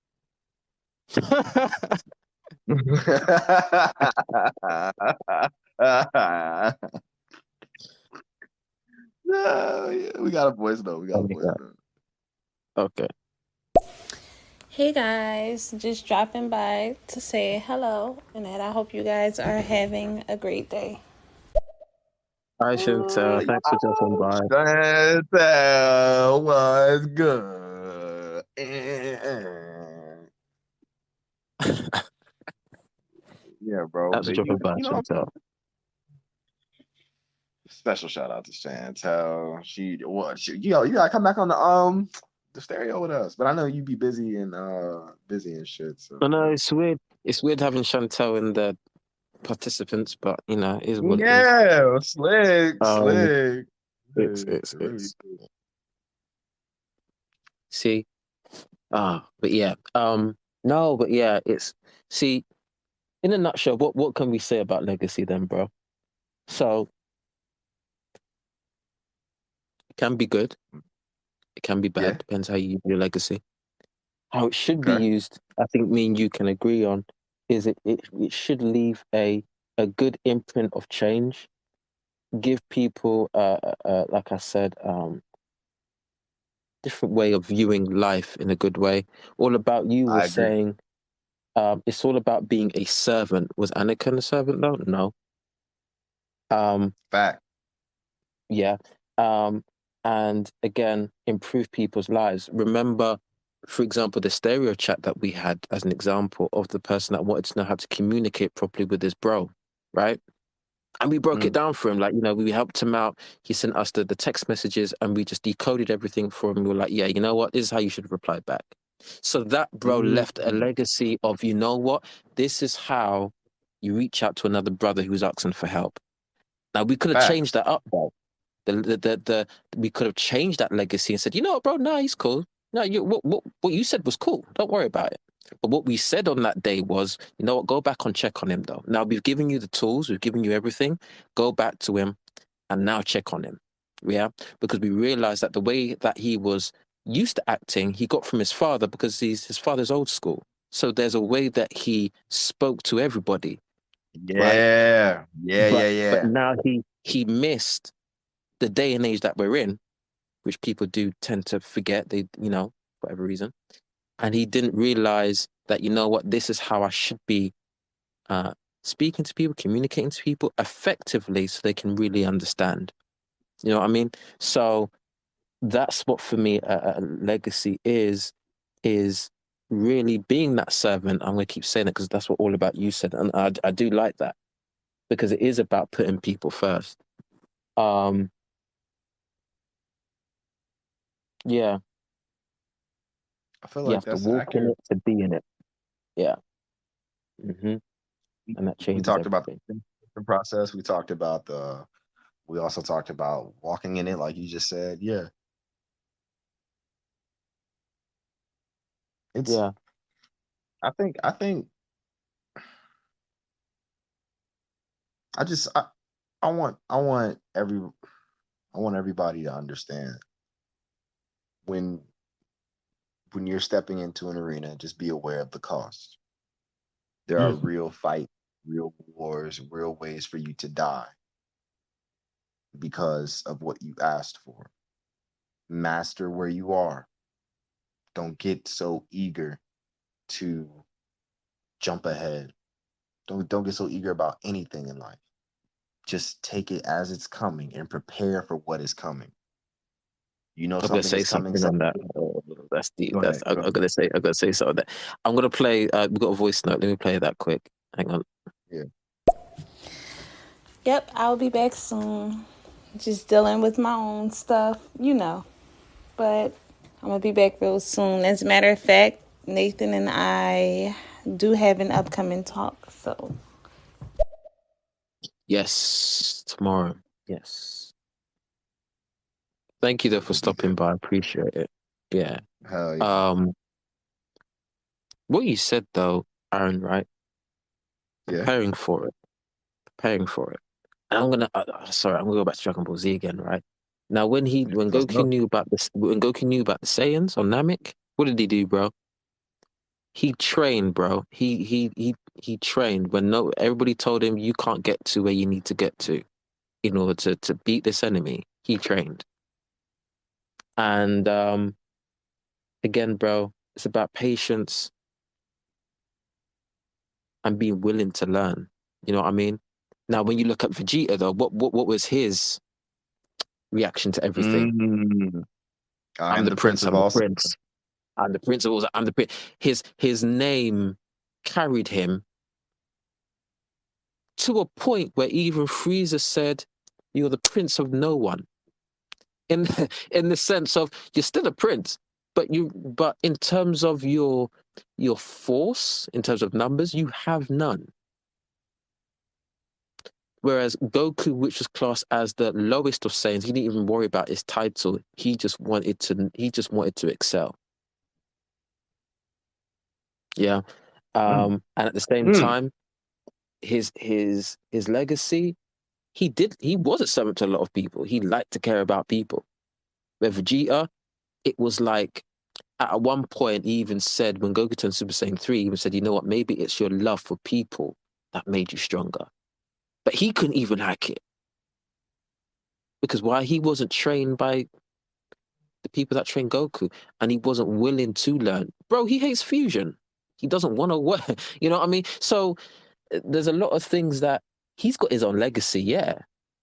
B: No, yeah, we got a voice note. We got a voice note.
A: Okay.
G: Hey guys, just dropping by to say hello and that I hope you guys are having a great day.
A: Hi, Chantel. Thanks for dropping by.
B: Chantel was good. Yeah, bro.
A: Thanks for
B: But
A: dropping by,
B: you know,
A: Chantel.
B: special shout out to Chantel. You gotta come back on the stereo with us. But I know you be busy and shit. So
A: I know it's weird. It's weird having Chantel in the participants, but you know, it is what it is.
B: yeah, slick.
A: It's
B: Really.
A: See, but yeah, no, but yeah, it's see. In a nutshell, what can we say about legacy then, bro? So it can be good, it can be bad,
B: Yeah.
A: depends how you use your legacy. How it should be
B: Okay.
A: used, I think me and you can agree on, is it should leave a good imprint of change, give people like I said, different way of viewing life in a good way. All about you
B: I
A: was
B: agree.
A: saying, it's all about being a servant. Was Anakin a servant though? No.
B: Fact.
A: Yeah. And again, improve people's lives. Remember, for example, the stereo chat that we had as an example of the person that wanted to know how to communicate properly with his bro, right? And we broke it down for him. Like, you know, we helped him out. He sent us the text messages and we just decoded everything for him. We were like, yeah, you know what? This is how you should reply back. So that bro left a legacy of, you know what? This is how you reach out to another brother who's asking for help. Now, we could have changed that up, though. We could have changed that legacy and said, you know what, bro? No, he's cool. No, what you said was cool. Don't worry about it. But what we said on that day was, you know what? Go back and check on him, though. Now we've given you the tools, we've given you everything. Go back to him and now check on him. Yeah, because we realized that the way that he was used to acting, he got from his father because his father's old school. So there's a way that he spoke to everybody.
B: Yeah.
A: Right?
B: Yeah.
A: But now he missed the day and age that we're in, which people do tend to forget, they, you know, for whatever reason. And he didn't realize that, you know what, this is how I should be speaking to people, communicating to people effectively so they can really understand. You know what I mean? So that's what for me a legacy is really being that servant. I'm going to keep saying it because that's what All About You said. And I do like that because it is about putting people first. Yeah.
B: I feel
A: You
B: like
A: have to
B: that's
A: walk in
B: accurate.
A: it to be in it. Yeah. And that
B: We
A: changes
B: talked about
A: everything.
B: the process. We also talked about walking in it, like you just said. Yeah.
A: Yeah.
B: I think I want everybody to understand when you're stepping into an arena, just be aware of the cost. There are real fights, real wars, real ways for you to die because of what you asked for. Master where you are. Don't get so eager to jump ahead. Don't get so eager about anything in life. Just take it as it's coming and prepare for what is coming. You know
A: I'm gonna
B: something
A: say
B: is coming.
A: something on that. Oh, that's deep.
B: Go ahead.
A: I'm gonna say something. On that. I'm gonna play. We've got a voice note. Let me play that quick. Hang on.
B: Yeah.
G: Yep, I'll be back soon. Just dealing with my own stuff, you know. But I'm going to be back real soon. As a matter of fact, Nathan and I do have an upcoming talk, so.
A: Yes, tomorrow. Yes. Thank you though for stopping by. I appreciate it. Yeah.
B: Hell yeah.
A: What you said though, Aaron, right?
B: Yeah.
A: Preparing for it. And I'm gonna go back to Dragon Ball Z again, right? Now, when
D: Let's
A: Goku
D: go.
A: knew about this, when Goku knew about the Saiyans on Namek, what did he do, bro? He trained, bro. He trained when no everybody told him you can't get to where you need to get to in order to beat this enemy. He trained, and again, bro, it's about patience and being willing to learn. You know what I mean? Now, when you look at Vegeta, though, what was his reaction to everything?
D: Mm, I
A: I'm
D: am
A: the
D: the prince
A: prince.
D: of
A: I'm the
D: all.
A: prince. I'm the principals. I'm the prince. His name carried him to a point where even Frieza said, "You're the prince of no one." In in the sense of you're still a prince, but in terms of your force, in terms of numbers, you have none. Whereas Goku, which was classed as the lowest of Saiyans, he didn't even worry about his title. He just wanted to excel. Yeah.
D: Mm,
A: And at the same
D: mm.
A: time, his legacy, he was a servant to a lot of people. He liked to care about people. With Vegeta, it was like at one point he even said when Goku turned Super Saiyan 3, he even said, you know what, maybe it's your love for people that made you stronger. But he couldn't even hack it. Because why? He wasn't trained by the people that train Goku, and he wasn't willing to learn. Bro, he hates fusion. He doesn't want to work. You know what I mean? So there's a lot of things that he's got his own legacy, yeah.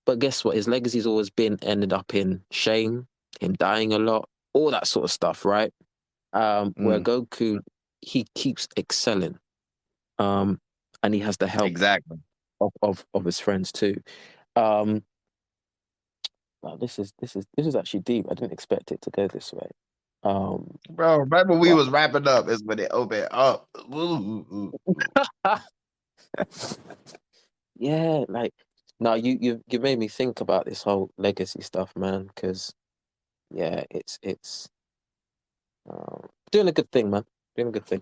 A: But guess what? His legacy's always been ended up in shame, him dying a lot, all that sort of stuff, right? Where
D: Mm.
A: Goku, he keeps excelling. Um, and he has the help
D: Exactly.
A: of his friends too. Um, wow, this is actually deep. I didn't expect it to go this way.
D: Bro, right when we
A: But
D: was wrapping up is when it opened up. Ooh, ooh, ooh.
A: yeah, like now you made me think about this whole legacy stuff, man. Because yeah, it's doing a good thing, man. Doing a good thing.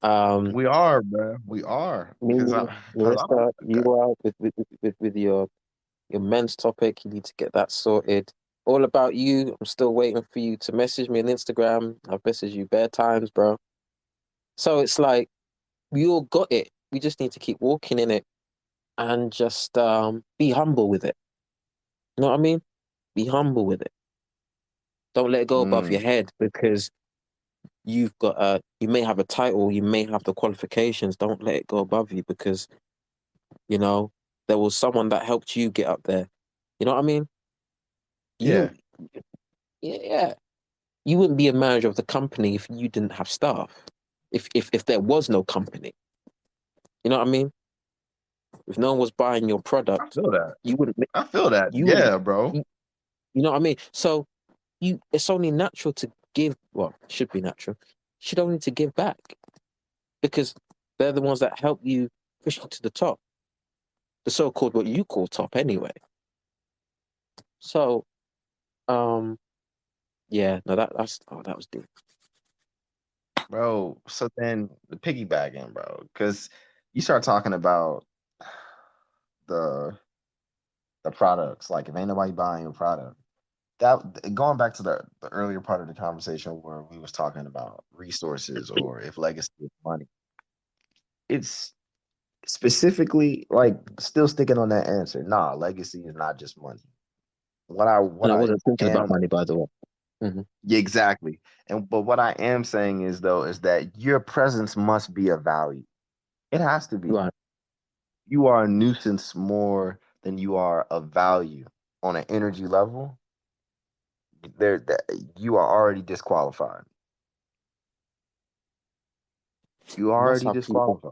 A: Um,
D: We are, bro. We are. Cause I, cause I
A: Melissa, you are with your men's topic. You need to get that sorted. All about you. I'm still waiting for you to message me on Instagram. I've messaged you bare times, bro. So it's like we all got it. We just need to keep walking in it and just be humble with it. You know what I mean? Be humble with it. Don't let it go above your
D: mm,
A: head because you may have a title, you may have the qualifications. Don't let it go above you because you know there was someone that helped you get up there. You know what I mean?
D: yeah.
A: You, yeah, you wouldn't be a manager of the company if you didn't have staff. If there was no company, you know what I mean? If no one was buying your
D: I
A: product,
D: feel that.
A: you wouldn't.
D: I feel that.
A: You wouldn't.
D: Yeah, bro.
A: You, you know what I mean? So it's only natural to give. Well, it should be natural. You should only to give back because they're the ones that help you push you to the top, the so-called what you call top anyway. So, um, yeah, no, that was deep.
D: Bro. So then the piggybacking, bro. Cause you start talking about the the products. Like if ain't nobody buying your product. That going back to the earlier part of the conversation where we was talking about resources or if legacy is money. It's specifically like still sticking on that answer. Nah, legacy is not just money.
A: And
D: What
A: I
D: I
A: wasn't thinking about
D: am
A: money, by the way. Hmm.
D: Yeah, exactly. And but what I am saying is though is that your presence must be a value. It has to be.
A: Right.
D: You are a nuisance more than you are a value on an energy level. There that you are already disqualified. You are
A: And that's
D: already
A: how people,
D: disqualified.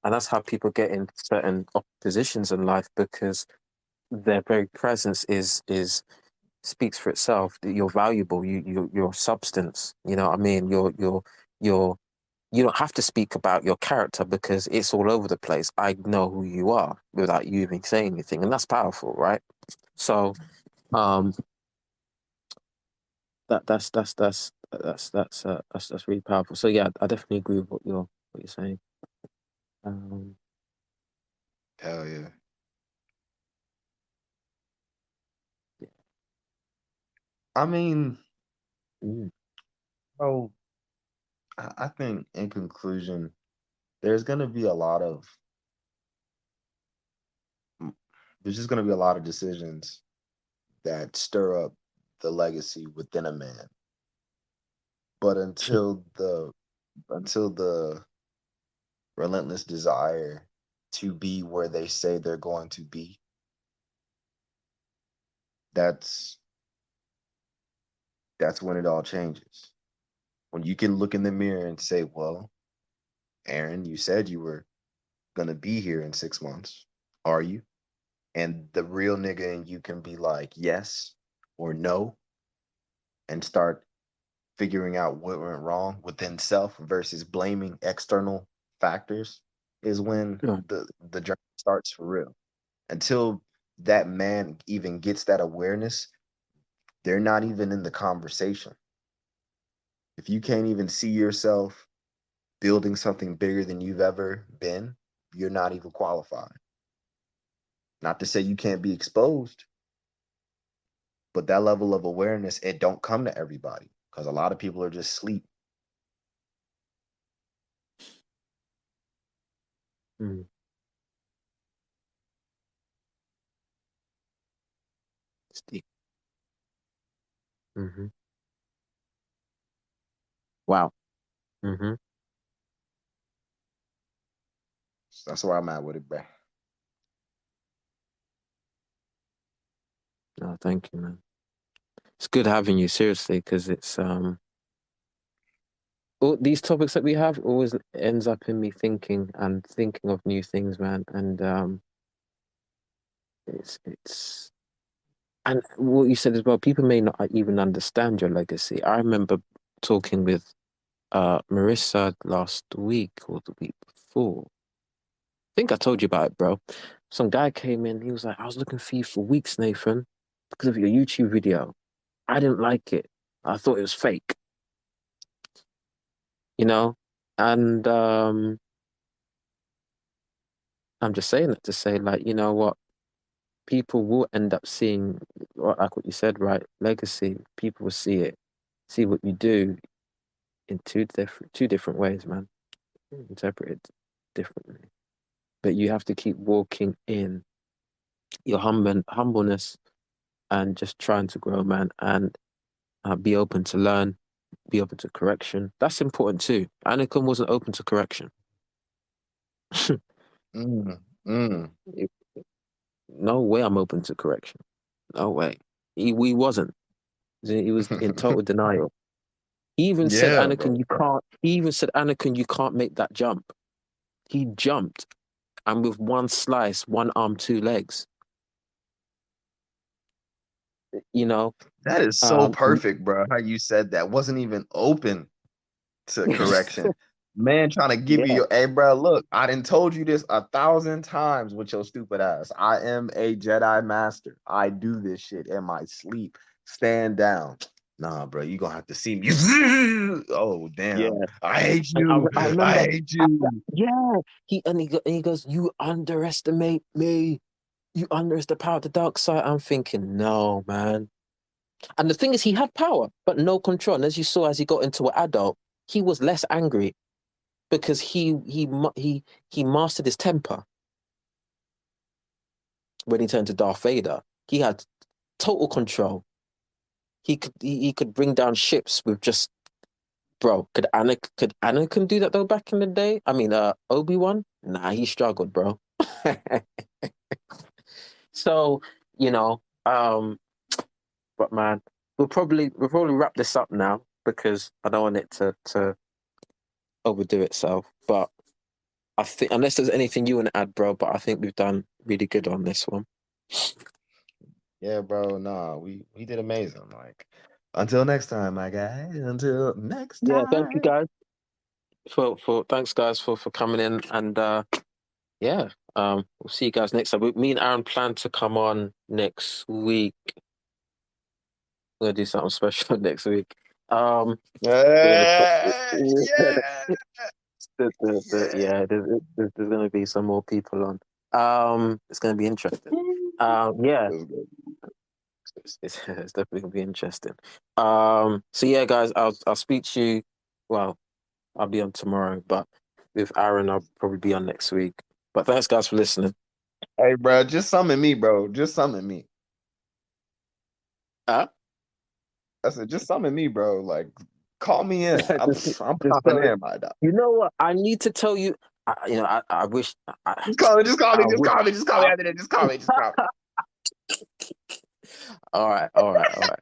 A: and that's how people get in certain positions in life because their very presence is speaks for itself. You're valuable. You're substance. You know what I mean? You're you don't have to speak about your character because it's all over the place. I know who you are without you even saying anything, and that's powerful, right? So, um, that's really powerful. So yeah, I definitely agree with what you're saying. Um,
D: Hell yeah. I mean,
A: Mm.
D: oh, I think in conclusion, there's gonna be a lot of there's just gonna be a lot of decisions that stir up the legacy within a man. But until the relentless desire to be where they say they're going to be, that's that's when it all changes. When you can look in the mirror and say, well, Aaron, you said you were gonna be here in 6 months. Are you? And the real nigga in you can be like, yes or no, and start figuring out what went wrong within self versus blaming external factors is when
A: Yeah.
D: the journey starts for real. Until that man even gets that awareness, they're not even in the conversation. If you can't even see yourself building something bigger than you've ever been, you're not even qualified. Not to say you can't be exposed, but that level of awareness, it don't come to everybody because a lot of people are just sleep.
A: Mm. It's deep. Mm-hmm. Wow. Mm-hmm.
D: That's where I'm at with it, bro.
A: No, thank you, man. It's good having you, seriously, because it's all these topics that we have always ends up in me thinking and thinking of new things, man. And it's and what you said as well, people may not even understand your legacy. I remember talking with Marissa last week or the week before. I think I told you about it, bro. Some guy came in, he was like, I was looking for you for weeks, Nathan, because of your YouTube video. I didn't like it. I thought it was fake, you know? And I'm just saying that to say, like, you know what? People will end up seeing, like what you said, right? Legacy. People will see it, see what you do in two different ways, man. Interpret it differently. But you have to keep walking in your humbleness and just trying to grow, man, and be open to learn, be open to correction. That's important too. Anakin wasn't open to correction.
D: Mm, mm.
A: No way I'm open to correction. No way. We wasn't. He was in total denial. He even said,
D: Yeah, bro.
A: Anakin, you can't. He even said, Anakin, you can't make that jump. He jumped, and with one slice, one arm, two legs. You know,
D: That is so
A: and
D: perfect, bro. How you said that wasn't even open to correction. Man trying to give you
A: yeah,
D: your, hey, bro, look, I done told you this 1,000 times with your stupid ass. I am a Jedi master. I do this shit in my sleep. Stand down. Nah, bro, you gonna have to see me. Oh,
A: yeah.
D: damn. I hate
A: And
D: you.
A: I
D: I
A: remember,
D: hate you.
A: yeah. He goes, you underestimate me. You underestimate the power of the dark side. I'm thinking, no, man. And the thing is, he had power, but no control. And as you saw, as he got into an adult, he was less angry because he mastered his temper when he turned to Darth Vader. He had total control. He could bring down ships with just bro. Could Anakin do that though back in the day? I mean, Obi-Wan? Nah, he struggled, bro. So, you know, but man, we'll probably wrap this up now because I don't want it to overdo itself. But I think unless there's anything you want to add, bro, but I think we've done really good on this one.
D: Yeah, bro. Nah, we did amazing. Like, until next time, my guy. Until next
A: Yeah, thank you
D: time.
A: guys for thanks guys for coming in and yeah, we'll see you guys next time. Me and Aaron plan to come on next week. We're gonna do something special next week. We're gonna put
D: Yeah. Yeah.
A: yeah, there's gonna be some more people on. It's gonna be interesting. Yeah,
D: Let's go.
A: it's definitely gonna be interesting. So yeah, guys, I'll speak to you. Well, I'll be on tomorrow, but with Aaron, I'll probably be on next week. But thanks, guys, for listening.
D: Hey, bro, just summon me, bro. Just summon me.
A: Uh,
D: I said, just summon me, bro. Like, call me in. I'm
A: just
D: popping in, my dog.
A: you know what? I need to tell you. I wish.
D: Just call me. Just call me.
A: I
D: Just
A: wish.
D: call me. Just call me after that. Just call me. Just call me.
A: All right.
D: All right.
A: All right.